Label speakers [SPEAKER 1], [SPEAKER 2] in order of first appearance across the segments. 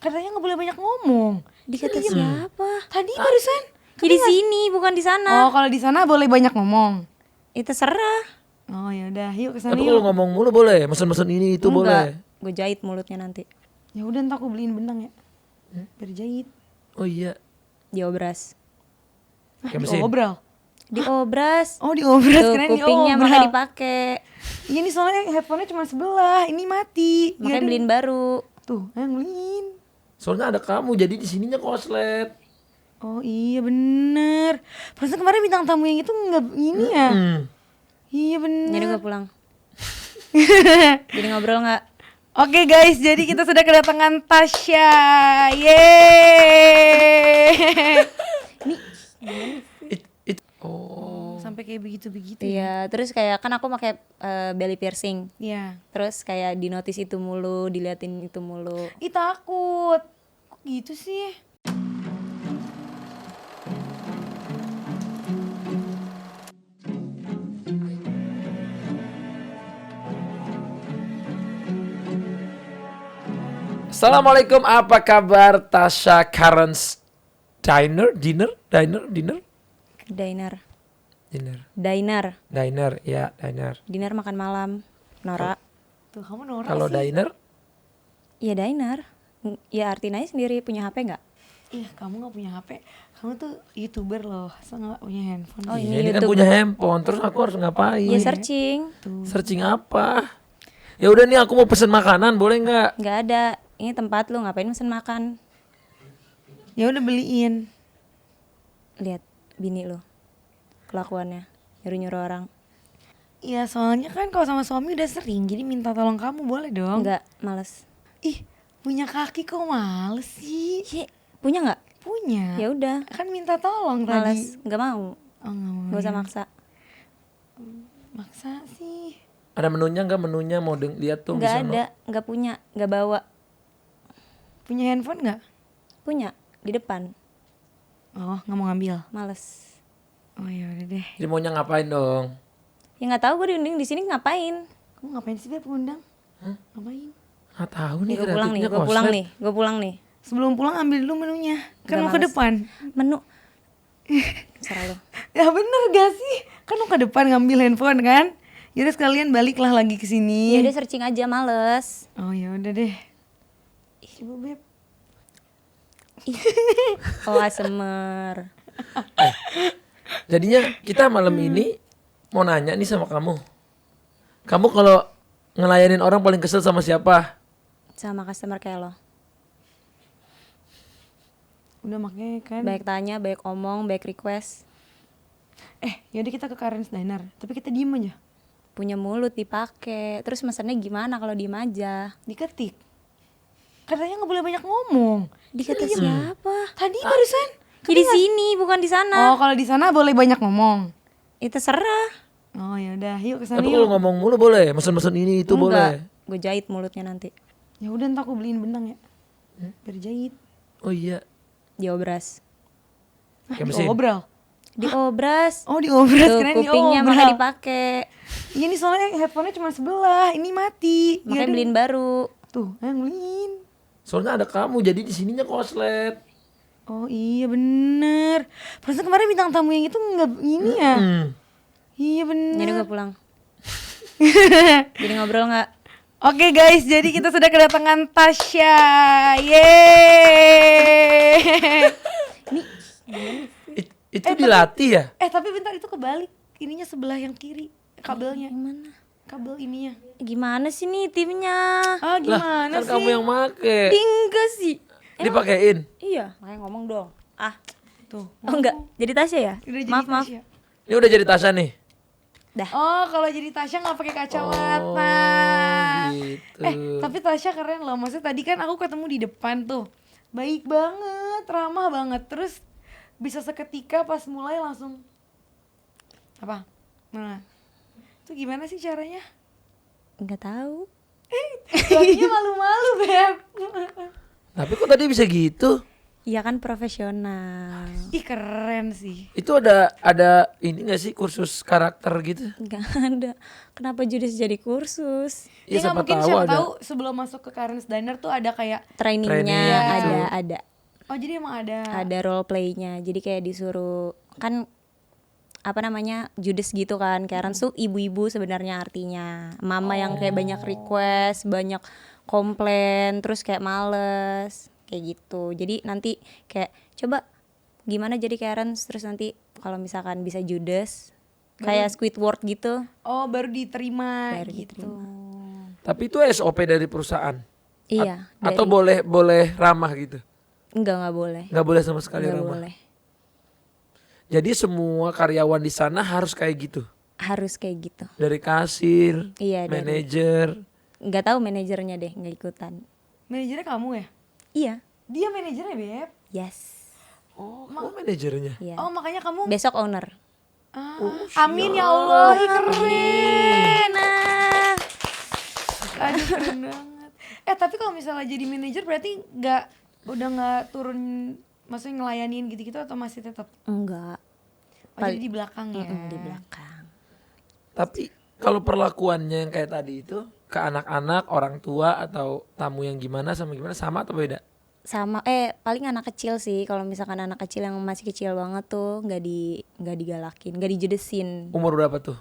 [SPEAKER 1] Katanya nggak boleh banyak ngomong.
[SPEAKER 2] Dikata siapa?
[SPEAKER 1] Tadi barusan.
[SPEAKER 2] Ya di sini bukan di sana.
[SPEAKER 1] Oh, kalau di sana boleh banyak ngomong.
[SPEAKER 2] Itu terserah.
[SPEAKER 1] Oh ya udah, yuk kesana
[SPEAKER 3] Tapi
[SPEAKER 1] yuk.
[SPEAKER 3] kalau ngomong mulu boleh, mesen-mesen ini itu boleh.
[SPEAKER 2] Gue jahit mulutnya nanti.
[SPEAKER 1] Ya udah, ntar aku beliin benang ya. Biar jahit.
[SPEAKER 3] Oh iya.
[SPEAKER 2] Diobras.
[SPEAKER 3] Pakai mesin.
[SPEAKER 1] Diobral.
[SPEAKER 2] Diobras.
[SPEAKER 1] Oh diobras,
[SPEAKER 2] Tuh
[SPEAKER 1] keren
[SPEAKER 2] kupingnya
[SPEAKER 1] diobral.
[SPEAKER 2] makanya dipakai.
[SPEAKER 1] Iya nih soalnya headphone-nya cuma sebelah, ini mati.
[SPEAKER 2] Makanya beliin baru.
[SPEAKER 1] Tuh, yang beliin.
[SPEAKER 3] Soalnya ada kamu, jadi di sininya koslet.
[SPEAKER 1] Oh iya bener. Perasaan kemarin bintang tamu yang itu nggak ini ya. Iya bener.
[SPEAKER 2] Jadi gue pulang. Jadi ngobrol nggak?
[SPEAKER 1] Oke guys, jadi kita sudah kedatangan Tasya. Yeay.
[SPEAKER 3] Oh.
[SPEAKER 1] Sampai kayak begitu-begitu.
[SPEAKER 2] Iya, terus kayak kan aku pakai belly piercing.
[SPEAKER 1] Iya.
[SPEAKER 2] Terus kayak di notice itu mulu, diliatin itu mulu.
[SPEAKER 1] Ih takut. Kok gitu sih?
[SPEAKER 3] Assalamualaikum, apa kabar Tasya Karens Diner?
[SPEAKER 2] Diner.
[SPEAKER 3] Ya, diner.
[SPEAKER 2] Diner makan malam. Nora.
[SPEAKER 1] Tuh kamu norak
[SPEAKER 3] Kalau
[SPEAKER 1] sih.
[SPEAKER 3] diner,
[SPEAKER 2] Iya diner. Ya artinya sendiri punya HP nggak?
[SPEAKER 1] Iya kamu gak punya HP. Kamu tuh YouTuber loh. Masa gak punya handphone?
[SPEAKER 2] Oh,
[SPEAKER 3] iya,
[SPEAKER 2] ini
[SPEAKER 3] ini kan
[SPEAKER 2] YouTube.
[SPEAKER 3] punya handphone, terus aku harus ngapain?
[SPEAKER 2] Ya searching.
[SPEAKER 3] Searching apa? Ya udah nih, aku mau pesen makanan, boleh nggak?
[SPEAKER 2] Nggak ada. Ini tempat lu ngapain mesen makan?
[SPEAKER 1] Ya udah beliin.
[SPEAKER 2] Lihat bini lu kelakuannya, nyuruh orang.
[SPEAKER 1] Iya soalnya kan kalau sama suami udah sering. Jadi minta tolong kamu boleh dong.
[SPEAKER 2] Enggak, males.
[SPEAKER 1] Ih punya kaki kok males sih.
[SPEAKER 2] Punya nggak?
[SPEAKER 1] Punya.
[SPEAKER 2] Ya udah,
[SPEAKER 1] Kan minta tolong
[SPEAKER 2] males,
[SPEAKER 1] tadi.
[SPEAKER 2] nggak mau.
[SPEAKER 1] Oh gak mau.
[SPEAKER 2] Nggak usah
[SPEAKER 1] ya.
[SPEAKER 2] maksa.
[SPEAKER 1] Maksa sih.
[SPEAKER 3] Ada menunya nggak? Menunya mau lihat tuh.
[SPEAKER 2] Nggak
[SPEAKER 3] di sono.
[SPEAKER 2] ada, nggak punya, nggak bawa.
[SPEAKER 1] Punya handphone gak?
[SPEAKER 2] Punya di depan,
[SPEAKER 1] Oh gak mau ngambil.
[SPEAKER 2] males.
[SPEAKER 1] Oh ya udah deh.
[SPEAKER 3] Jadi maunya ngapain dong?
[SPEAKER 2] Ya nggak tahu gue diundang di sini ngapain?
[SPEAKER 1] Kamu ngapain sih Beb ngundang? Ngapain?
[SPEAKER 3] Nggak tahu nih,
[SPEAKER 2] Gue pulang nih,
[SPEAKER 3] kreatifnya
[SPEAKER 2] gue pulang nih.
[SPEAKER 1] Sebelum pulang ambil dulu menunya. Kan
[SPEAKER 2] Nggak
[SPEAKER 1] mau ke
[SPEAKER 2] males.
[SPEAKER 1] depan.
[SPEAKER 2] Menu. Serah lu.
[SPEAKER 1] Ya bener gak sih? Kan mau ke depan ngambil handphone kan? Yaudah sekalian baliklah lagi ke sini.
[SPEAKER 2] Ya udah searching aja, males.
[SPEAKER 1] Oh ya udah deh. Coba Beb.
[SPEAKER 2] Oh ASMR.
[SPEAKER 3] Jadinya kita malam ini mau nanya nih sama kamu. Kamu kalau ngelayanin orang paling kesel sama siapa?
[SPEAKER 2] Sama customer kayak lo.
[SPEAKER 1] Udah makanya kan.
[SPEAKER 2] Baik tanya, baik omong, baik request.
[SPEAKER 1] Yaudah kita ke Karen's Diner. Tapi kita diem aja.
[SPEAKER 2] Punya mulut dipakai. Terus mesennya gimana kalau diem aja?
[SPEAKER 1] Diketik. Katanya nggak boleh banyak ngomong.
[SPEAKER 2] Dikata siapa?
[SPEAKER 1] Tadi barusan.
[SPEAKER 2] Ya di sini bukan di sana.
[SPEAKER 1] Oh kalau di sana boleh banyak ngomong.
[SPEAKER 2] Itu terserah.
[SPEAKER 1] Oh ya udah, yuk kesana
[SPEAKER 3] Tapi kalau
[SPEAKER 1] yuk.
[SPEAKER 3] ngomong mulu boleh, mesen-mesen ini itu boleh.
[SPEAKER 2] Gue jahit mulutnya nanti.
[SPEAKER 1] Ya udah ntar aku beliin benang ya. Biar jahit.
[SPEAKER 3] Oh iya.
[SPEAKER 2] Diobras.
[SPEAKER 3] Pakai mesin.
[SPEAKER 1] Diobral.
[SPEAKER 2] Diobras.
[SPEAKER 1] Oh diobras,
[SPEAKER 2] Tuh
[SPEAKER 1] keren
[SPEAKER 2] kupingnya
[SPEAKER 1] diobral.
[SPEAKER 2] makanya dipakai.
[SPEAKER 1] Iya nih soalnya headphone-nya cuma sebelah, ini mati.
[SPEAKER 2] Makanya beliin baru.
[SPEAKER 1] Tuh, yang beliin.
[SPEAKER 3] Soalnya ada kamu, jadi di sininya koslet.
[SPEAKER 1] Oh iya bener. Perasaan kemarin bintang tamu yang itu nggak ini ya. Iya bener.
[SPEAKER 2] Jadi gue pulang. Jadi ngobrol nggak?
[SPEAKER 1] Oke guys, jadi kita sudah kedatangan Tasya. Yeay.
[SPEAKER 3] Itu dilatih ya?
[SPEAKER 1] Tapi bentar itu kebalik. Ininya sebelah yang kiri. Kabelnya.
[SPEAKER 2] Gimana?
[SPEAKER 1] Kabel ininya.
[SPEAKER 2] Gimana sih nih timnya?
[SPEAKER 1] Ah gimana
[SPEAKER 3] Kan
[SPEAKER 1] sih?
[SPEAKER 3] kamu yang make.
[SPEAKER 2] Enggak sih.
[SPEAKER 3] Dipakein.
[SPEAKER 2] Iya, makanya ngomong dong. Ah,
[SPEAKER 1] Tuh.
[SPEAKER 2] oh enggak. Jadi Tasya ya?
[SPEAKER 1] Udah jadi
[SPEAKER 2] Maaf.
[SPEAKER 1] Tasya.
[SPEAKER 3] Ini udah jadi Tasya nih.
[SPEAKER 2] Dah.
[SPEAKER 1] Oh, kalau jadi Tasya nggak pakai kacamata.
[SPEAKER 3] Oh, gitu.
[SPEAKER 1] Tapi Tasya keren loh. Maksudnya tadi kan aku ketemu di depan tuh. Baik banget, ramah banget. Terus bisa seketika pas mulai langsung apa? Nah, itu gimana sih caranya?
[SPEAKER 2] Enggak tahu.
[SPEAKER 1] Laginya malu-malu, Beb.
[SPEAKER 3] Tapi kok tadi bisa gitu?
[SPEAKER 2] Iya kan profesional.
[SPEAKER 1] Ih keren sih.
[SPEAKER 3] Itu ada ini gak sih kursus karakter gitu?
[SPEAKER 2] Nggak ada. Kenapa Judes jadi kursus?
[SPEAKER 3] Ya,
[SPEAKER 1] nggak
[SPEAKER 3] siapa
[SPEAKER 1] mungkin
[SPEAKER 3] tahu
[SPEAKER 1] siapa
[SPEAKER 3] ada.
[SPEAKER 1] tahu sebelum masuk ke Karen's Diner tuh ada kayak
[SPEAKER 2] Trainingnya
[SPEAKER 3] Training gitu.
[SPEAKER 2] ada.
[SPEAKER 1] oh jadi emang ada.
[SPEAKER 2] Ada role playnya. Jadi kayak disuruh kan apa namanya Judes gitu kan. Karen tuh ibu-ibu sebenarnya artinya. Mama yang kayak banyak request, banyak komplain, terus kayak males kayak gitu. Jadi nanti kayak coba gimana jadi Karen, terus nanti kalau misalkan bisa Judes kayak Squidward gitu.
[SPEAKER 1] Oh baru diterima
[SPEAKER 2] Baru
[SPEAKER 1] gitu.
[SPEAKER 3] Tapi itu SOP dari perusahaan.
[SPEAKER 2] Iya.
[SPEAKER 3] Atau
[SPEAKER 2] dari-
[SPEAKER 3] boleh ramah gitu.
[SPEAKER 2] Enggak boleh.
[SPEAKER 3] Nggak boleh sama sekali
[SPEAKER 2] Enggak
[SPEAKER 3] ramah.
[SPEAKER 2] boleh.
[SPEAKER 3] Jadi semua karyawan di sana harus kayak gitu.
[SPEAKER 2] Harus kayak gitu.
[SPEAKER 3] Dari kasir,
[SPEAKER 2] Iya, dari-
[SPEAKER 3] manajer.
[SPEAKER 2] Nggak tahu manajernya deh, nggak ikutan.
[SPEAKER 1] Manajernya kamu ya?
[SPEAKER 2] Iya.
[SPEAKER 1] Dia manajernya Beb.
[SPEAKER 2] Yes.
[SPEAKER 3] Oh, kamu manajernya.
[SPEAKER 2] Iya.
[SPEAKER 1] Oh makanya kamu
[SPEAKER 2] Besok owner.
[SPEAKER 1] amin ya Allah. Ih, keren. Aduh keren banget. Tapi kalau misalnya jadi manajer berarti udah nggak turun, maksudnya ngelayanin gitu-gitu atau masih tetap?
[SPEAKER 2] Enggak.
[SPEAKER 1] Oh, jadi di belakang ya.
[SPEAKER 2] Di belakang.
[SPEAKER 3] Tapi kalau perlakuannya yang kayak tadi itu ke anak-anak, orang tua atau tamu yang gimana sama atau beda?
[SPEAKER 2] Sama paling anak kecil sih. Kalau misalkan anak kecil yang masih kecil banget tuh nggak digalakin, nggak dijudesin.
[SPEAKER 3] Umur berapa tuh?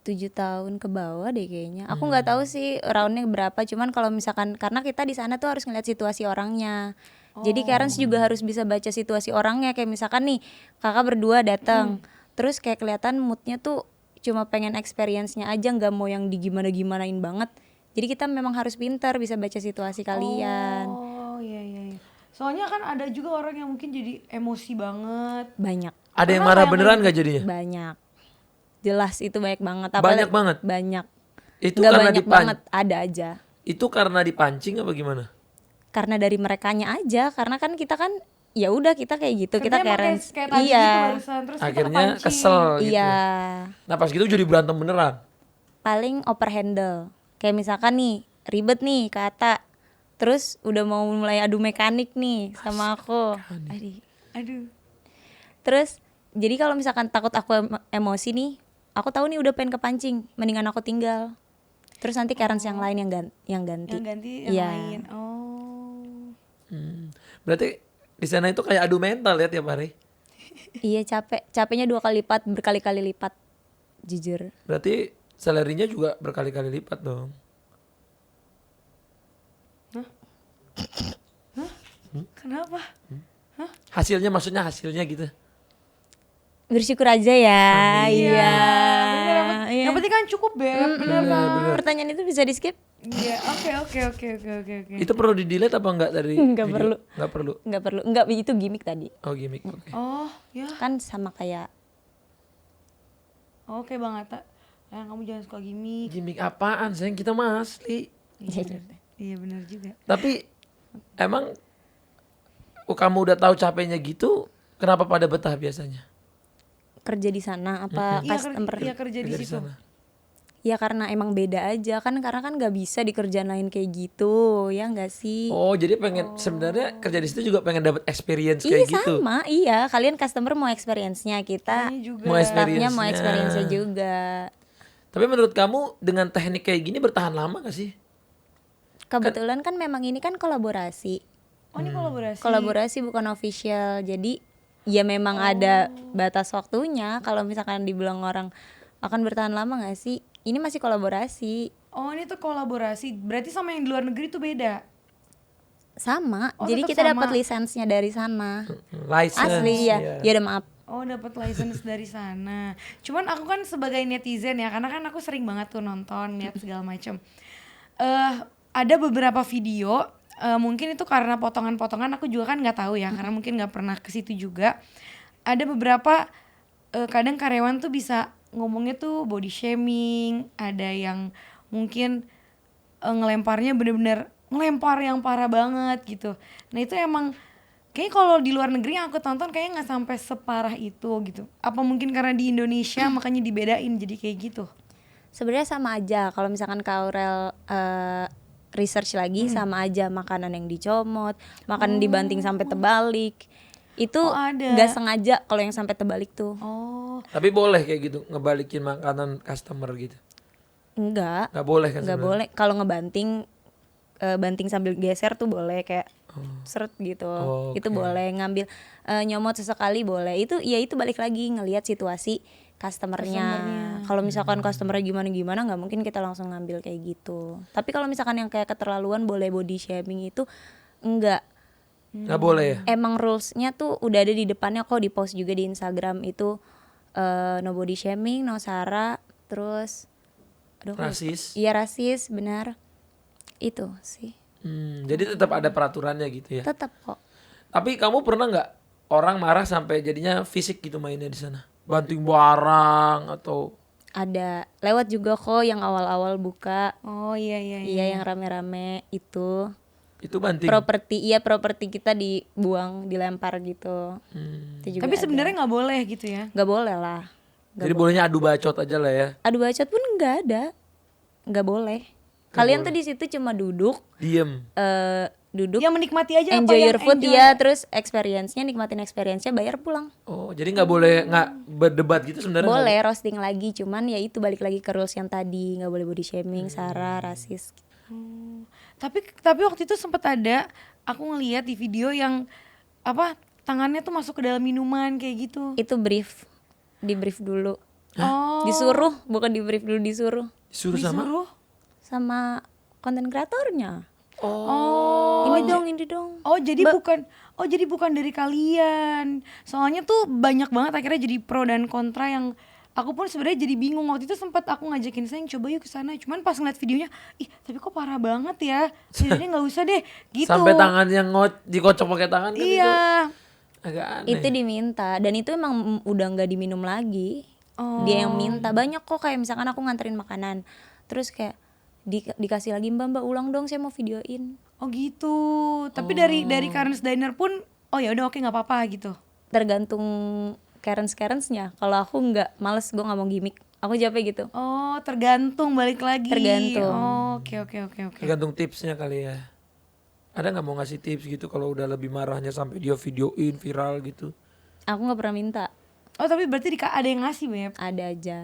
[SPEAKER 2] 7 tahun ke bawah deh kayaknya. Aku nggak tahu sih roundnya berapa. Cuman kalau misalkan karena kita di sana tuh harus ngeliat situasi orangnya. Jadi Karen juga harus bisa baca situasi orangnya. Kayak misalkan nih kakak berdua datang, terus kayak kelihatan moodnya tuh cuma pengen experience-nya aja, nggak mau yang digimana-gimanain banget. Jadi kita memang harus pintar bisa baca situasi kalian.
[SPEAKER 1] Oh iya. Soalnya kan ada juga orang yang mungkin jadi emosi banget.
[SPEAKER 2] Banyak,
[SPEAKER 3] Ada yang marah beneran gak jadinya?
[SPEAKER 2] banyak. Jelas itu banyak banget.
[SPEAKER 3] Banyak banget?
[SPEAKER 2] Banyak.
[SPEAKER 3] Itu
[SPEAKER 2] Nggak
[SPEAKER 3] karena
[SPEAKER 2] banyak banget, ada aja.
[SPEAKER 3] Itu karena dipancing apa gimana?
[SPEAKER 2] Karena dari merekanya aja, karena kan kita kan ya udah kita kayak gitu,
[SPEAKER 1] Kerjanya
[SPEAKER 2] kita
[SPEAKER 1] emang
[SPEAKER 2] Karen.
[SPEAKER 1] kayak tadi
[SPEAKER 2] Iya.
[SPEAKER 1] gitu barusan, terus kita
[SPEAKER 3] Akhirnya
[SPEAKER 1] kepancing.
[SPEAKER 3] kesel gitu.
[SPEAKER 2] Iya.
[SPEAKER 3] Nah pas gitu jadi berantem beneran.
[SPEAKER 2] Paling oper handle. Kayak misalkan nih ribet nih ke Ata, terus udah mau mulai adu mekanik nih sama aku.
[SPEAKER 1] Aduh.
[SPEAKER 2] Terus jadi kalau misalkan takut aku emosi nih, aku tahu nih udah pengen kepancing, mendingan aku tinggal. Terus nanti Karen yang lain yang ganti.
[SPEAKER 1] Yang ganti yang
[SPEAKER 2] Iya.
[SPEAKER 1] lain. Oh.
[SPEAKER 3] Berarti di sana itu kayak adu mental ya tiap hari.
[SPEAKER 2] Iya capeknya 2 kali lipat, berkali-kali lipat, jujur.
[SPEAKER 3] Berarti salarinya juga berkali-kali lipat dong.
[SPEAKER 1] Kenapa?
[SPEAKER 3] Hasilnya maksudnya hasilnya gitu.
[SPEAKER 2] Bersyukur aja ya. Iya.
[SPEAKER 1] Bener, yang penting kan cukup Beb, bener kan?
[SPEAKER 2] Pertanyaan itu bisa di skip?
[SPEAKER 1] Iya, oke.
[SPEAKER 3] Itu perlu di delete apa enggak dari
[SPEAKER 2] Nggak
[SPEAKER 3] video?
[SPEAKER 2] perlu.
[SPEAKER 3] Nggak perlu.
[SPEAKER 2] Nggak perlu, nggak, itu gimmick tadi.
[SPEAKER 3] Oh gimmick. Oke.
[SPEAKER 1] Oh, ya.
[SPEAKER 2] Kan sama kayak
[SPEAKER 1] Oke Bang Atta. Kamu jangan suka gimmick.
[SPEAKER 3] Gimmick apaan sayang, kita mah asli.
[SPEAKER 1] Iya benar juga.
[SPEAKER 3] Tapi emang kamu udah tahu capeknya gitu, kenapa pada betah biasanya?
[SPEAKER 2] kerja di sana apa customer.
[SPEAKER 1] Iya kerja di
[SPEAKER 3] Kerja di
[SPEAKER 1] situ.
[SPEAKER 3] sana.
[SPEAKER 2] Ya karena emang beda aja kan, karena kan nggak bisa di kerjaan lain kayak gitu, ya nggak sih?
[SPEAKER 3] Oh jadi pengen sebenarnya kerja di situ juga pengen dapat experience
[SPEAKER 2] Iya
[SPEAKER 3] kayak gitu.
[SPEAKER 2] sama, iya kalian customer mau experience-nya, kita
[SPEAKER 1] Ini juga.
[SPEAKER 3] Mau
[SPEAKER 2] staffnya mau
[SPEAKER 3] experience-nya.
[SPEAKER 2] experience-nya juga.
[SPEAKER 3] Tapi menurut kamu dengan teknik kayak gini bertahan lama gak sih?
[SPEAKER 2] Kebetulan kan memang ini kan kolaborasi.
[SPEAKER 1] Oh ini kolaborasi.
[SPEAKER 2] Kolaborasi bukan official. Jadi ya memang ada batas waktunya. Kalau misalkan dibilang orang akan bertahan lama gak sih? Ini masih kolaborasi.
[SPEAKER 1] Oh ini tuh kolaborasi. Berarti sama yang di luar negeri tuh beda.
[SPEAKER 2] Sama.
[SPEAKER 1] Oh,
[SPEAKER 2] Jadi
[SPEAKER 1] tetap
[SPEAKER 2] kita
[SPEAKER 1] sama.
[SPEAKER 2] dapat lisensinya dari sana.
[SPEAKER 3] License.
[SPEAKER 2] Asli ya.
[SPEAKER 3] Iya.
[SPEAKER 2] Ya udah maaf.
[SPEAKER 1] Oh dapat license dari sana. Cuman aku kan sebagai netizen ya, karena kan aku sering banget tuh nonton, lihat segala macam. Ada beberapa video, mungkin itu karena potongan-potongan aku juga kan nggak tahu ya, karena mungkin nggak pernah ke situ juga. Ada beberapa kadang karyawan tuh bisa ngomongnya tuh body shaming, ada yang mungkin ngelemparnya bener-bener ngelempar yang parah banget gitu. Nah itu emang kayaknya kalau di luar negeri yang aku tonton kayaknya nggak sampai separah itu gitu. Apa mungkin karena di Indonesia makanya dibedain jadi kayak gitu?
[SPEAKER 2] Sebenarnya sama aja. Kalau misalkan Kak Aurel research lagi sama aja makanan yang dicomot, makanan dibanting sampai terbalik. Itu
[SPEAKER 1] Oh, ada.
[SPEAKER 2] nggak sengaja kalau yang sampai terbalik tuh.
[SPEAKER 1] Oh,
[SPEAKER 3] Tapi boleh kayak gitu ngebalikin makanan customer gitu.
[SPEAKER 2] Enggak.
[SPEAKER 3] Nggak boleh kan
[SPEAKER 2] Nggak
[SPEAKER 3] sebenarnya?
[SPEAKER 2] boleh. Kalau ngebanting banting sambil geser tuh boleh kayak seret gitu.
[SPEAKER 3] Oh,
[SPEAKER 2] Itu
[SPEAKER 3] oke.
[SPEAKER 2] boleh ngambil nyomot sesekali boleh. Itu ya itu balik lagi ngelihat situasi customernya. Kalau misalkan customernya gimana nggak mungkin kita langsung ngambil kayak gitu. Tapi kalau misalkan yang kayak keterlaluan boleh body shaming itu enggak.
[SPEAKER 3] Nggak boleh ya?
[SPEAKER 2] Emang rulesnya tuh udah ada di depannya kok, di post juga di Instagram itu no body shaming, no sara, terus aduh,
[SPEAKER 3] Rasis.
[SPEAKER 2] iya rasis, benar. Itu sih.
[SPEAKER 3] Jadi tetap ada peraturannya gitu ya.
[SPEAKER 2] Tetap kok.
[SPEAKER 3] Tapi kamu pernah nggak orang marah sampai jadinya fisik gitu mainnya di sana? Banting barang atau
[SPEAKER 2] Ada lewat juga kok yang awal-awal buka.
[SPEAKER 1] oh iya iya.
[SPEAKER 2] Iya yang rame-rame itu.
[SPEAKER 3] itu banting?
[SPEAKER 2] Properti kita dibuang, dilempar gitu. Itu juga
[SPEAKER 1] Tapi
[SPEAKER 2] ada.
[SPEAKER 1] sebenarnya nggak boleh gitu ya.
[SPEAKER 2] Nggak boleh lah.
[SPEAKER 3] Jadi bolehnya adu bacot aja lah ya.
[SPEAKER 2] Adu bacot pun nggak ada. Nggak boleh. Kalian tuh di situ cuma duduk,
[SPEAKER 3] Diem.
[SPEAKER 2] duduk,
[SPEAKER 1] Yang menikmati aja apa
[SPEAKER 2] enjoy
[SPEAKER 1] yang
[SPEAKER 2] your food
[SPEAKER 1] enjoy.
[SPEAKER 2] ya, terus experience-nya, nikmatin experience-nya, bayar pulang.
[SPEAKER 3] Oh, jadi nggak boleh nggak berdebat gitu sebenarnya? nggak
[SPEAKER 2] Boleh roasting lagi, cuman ya itu balik lagi ke rules yang tadi, nggak boleh body shaming, sara, rasis.
[SPEAKER 1] Tapi waktu itu sempet ada aku ngeliat di video yang apa tangannya tuh masuk ke dalam minuman kayak gitu.
[SPEAKER 2] Itu di brief dulu.
[SPEAKER 1] Oh,
[SPEAKER 2] Disuruh, bukan di brief dulu, disuruh
[SPEAKER 3] Disuruh sama?
[SPEAKER 1] disuruh.
[SPEAKER 2] sama konten kreatornya.
[SPEAKER 1] Oh,
[SPEAKER 2] Ini dong.
[SPEAKER 1] oh jadi bukan dari kalian. Soalnya tuh banyak banget akhirnya jadi pro dan kontra yang aku pun sebenarnya jadi bingung. Waktu itu sempat aku ngajakin sayang coba yuk ke sana. Cuman pas ngeliat videonya, ih tapi kok parah banget ya. Jadi nggak usah deh gitu.
[SPEAKER 3] Sampai tangan yang dikocok pakai tangan kan itu
[SPEAKER 1] Iya.
[SPEAKER 3] agak aneh.
[SPEAKER 2] Itu diminta dan itu emang udah nggak diminum lagi.
[SPEAKER 1] Oh.
[SPEAKER 2] Dia yang minta. Banyak kok kayak misalkan aku nganterin makanan, terus kayak dikasih lagi mbak ulang dong, saya mau videoin.
[SPEAKER 1] Oh gitu. Tapi dari Karen's Diner pun oh ya udah oke nggak apa-apa gitu.
[SPEAKER 2] Tergantung Karens-nya. Kalau aku nggak, males, gue nggak mau gimmick. Aku jawabnya gitu.
[SPEAKER 1] Oh, tergantung balik lagi.
[SPEAKER 2] Tergantung.
[SPEAKER 1] Oh, oke.
[SPEAKER 3] Tergantung tipsnya kali ya. Ada nggak mau ngasih tips gitu kalau udah lebih marahnya sampai dia videoin viral gitu?
[SPEAKER 2] Aku nggak pernah minta.
[SPEAKER 1] Oh, tapi berarti ada yang ngasih, Beb.
[SPEAKER 2] Ada aja.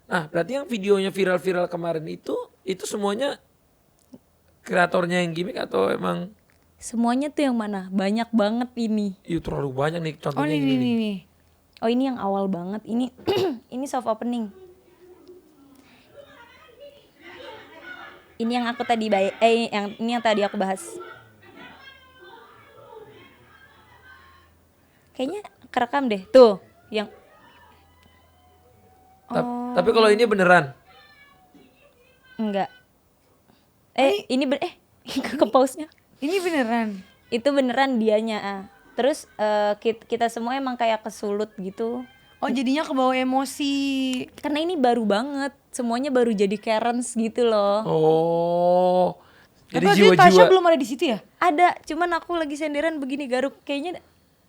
[SPEAKER 3] Nah, berarti yang videonya viral-viral kemarin itu semuanya kreatornya yang gimmick atau emang
[SPEAKER 2] Semuanya tuh yang mana? Banyak banget ini.
[SPEAKER 3] terlalu banyak nih
[SPEAKER 1] Oh,
[SPEAKER 3] contohnya
[SPEAKER 1] ini
[SPEAKER 3] gini nih.
[SPEAKER 1] nih.
[SPEAKER 2] Oh ini yang awal banget. Ini ini soft opening. Ini yang aku tadi ini yang tadi aku bahas. Kayaknya kerekam deh. Tuh, yang
[SPEAKER 3] Tapi kalau ini beneran.
[SPEAKER 2] enggak. Ke pause-nya.
[SPEAKER 1] Ini beneran.
[SPEAKER 2] Itu beneran dianya. Terus kita semua emang kayak kesulut gitu.
[SPEAKER 1] Oh, jadinya kebawa emosi.
[SPEAKER 2] Karena ini baru banget. Semuanya baru jadi Karens gitu loh.
[SPEAKER 3] Oh. Jadi
[SPEAKER 1] Tapi Tasya
[SPEAKER 3] jiwa-jiwa
[SPEAKER 1] belum ada di situ ya?
[SPEAKER 2] Ada, cuman aku lagi senderan begini garuk, kayaknya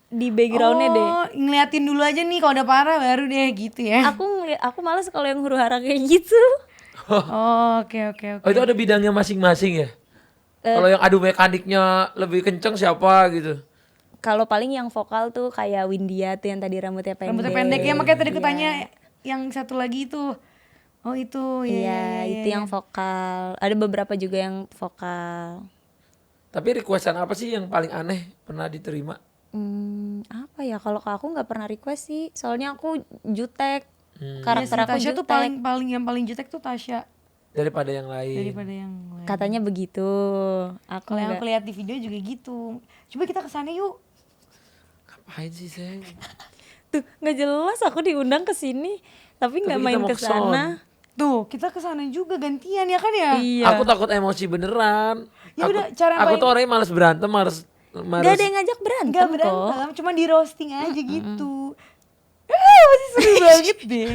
[SPEAKER 2] di backgroundnya deh.
[SPEAKER 1] Oh, ngeliatin dulu aja nih kalau udah parah baru deh gitu ya.
[SPEAKER 2] Aku malas kalau yang huru-hara kayak gitu.
[SPEAKER 1] Oh, oke.
[SPEAKER 3] Oh, itu ada bidangnya masing-masing ya? Kalau yang adu mekaniknya lebih kenceng siapa gitu?
[SPEAKER 2] Kalau paling yang vokal tuh kayak Windia tuh yang tadi rambutnya pendek.
[SPEAKER 1] Rambutnya pendek ya, makanya tadi aku
[SPEAKER 2] Iya.
[SPEAKER 1] tanya yang satu lagi itu. Oh, itu ya.
[SPEAKER 2] Iya, itu yang vokal. Ada beberapa juga yang vokal.
[SPEAKER 3] Tapi requestan apa sih yang paling aneh pernah diterima?
[SPEAKER 2] Apa ya? Kalau ke aku nggak pernah request sih. Soalnya aku jutek.
[SPEAKER 1] Iya
[SPEAKER 2] Karakter
[SPEAKER 1] sih,
[SPEAKER 2] aku
[SPEAKER 1] Tasya
[SPEAKER 2] jutek.
[SPEAKER 1] tuh yang paling jutek tuh Tasya
[SPEAKER 3] Daripada yang lain.
[SPEAKER 1] daripada yang lain.
[SPEAKER 2] Katanya begitu. Aku
[SPEAKER 1] Kalau yang
[SPEAKER 2] nggak.
[SPEAKER 1] aku lihat di video juga gitu. Coba kita kesana yuk.
[SPEAKER 3] Ngapain sih sayang?
[SPEAKER 2] Tuh nggak jelas aku diundang ke sini, tapi nggak
[SPEAKER 3] Tapi kita
[SPEAKER 2] main
[SPEAKER 3] mau
[SPEAKER 2] ke
[SPEAKER 3] ke sono.
[SPEAKER 2] sana.
[SPEAKER 1] Tuh, kita kesana juga gantian ya kan ya?
[SPEAKER 2] Iya.
[SPEAKER 3] Aku takut emosi beneran.
[SPEAKER 1] Ya
[SPEAKER 3] aku,
[SPEAKER 1] udah, cara
[SPEAKER 3] aku
[SPEAKER 1] paling-
[SPEAKER 3] tuh orangnya males berantem, males
[SPEAKER 2] Gak ada yang ngajak berantem
[SPEAKER 1] Enggak
[SPEAKER 2] kok.
[SPEAKER 1] berantem, cuma di roasting aja gitu. Masih seru banget deh.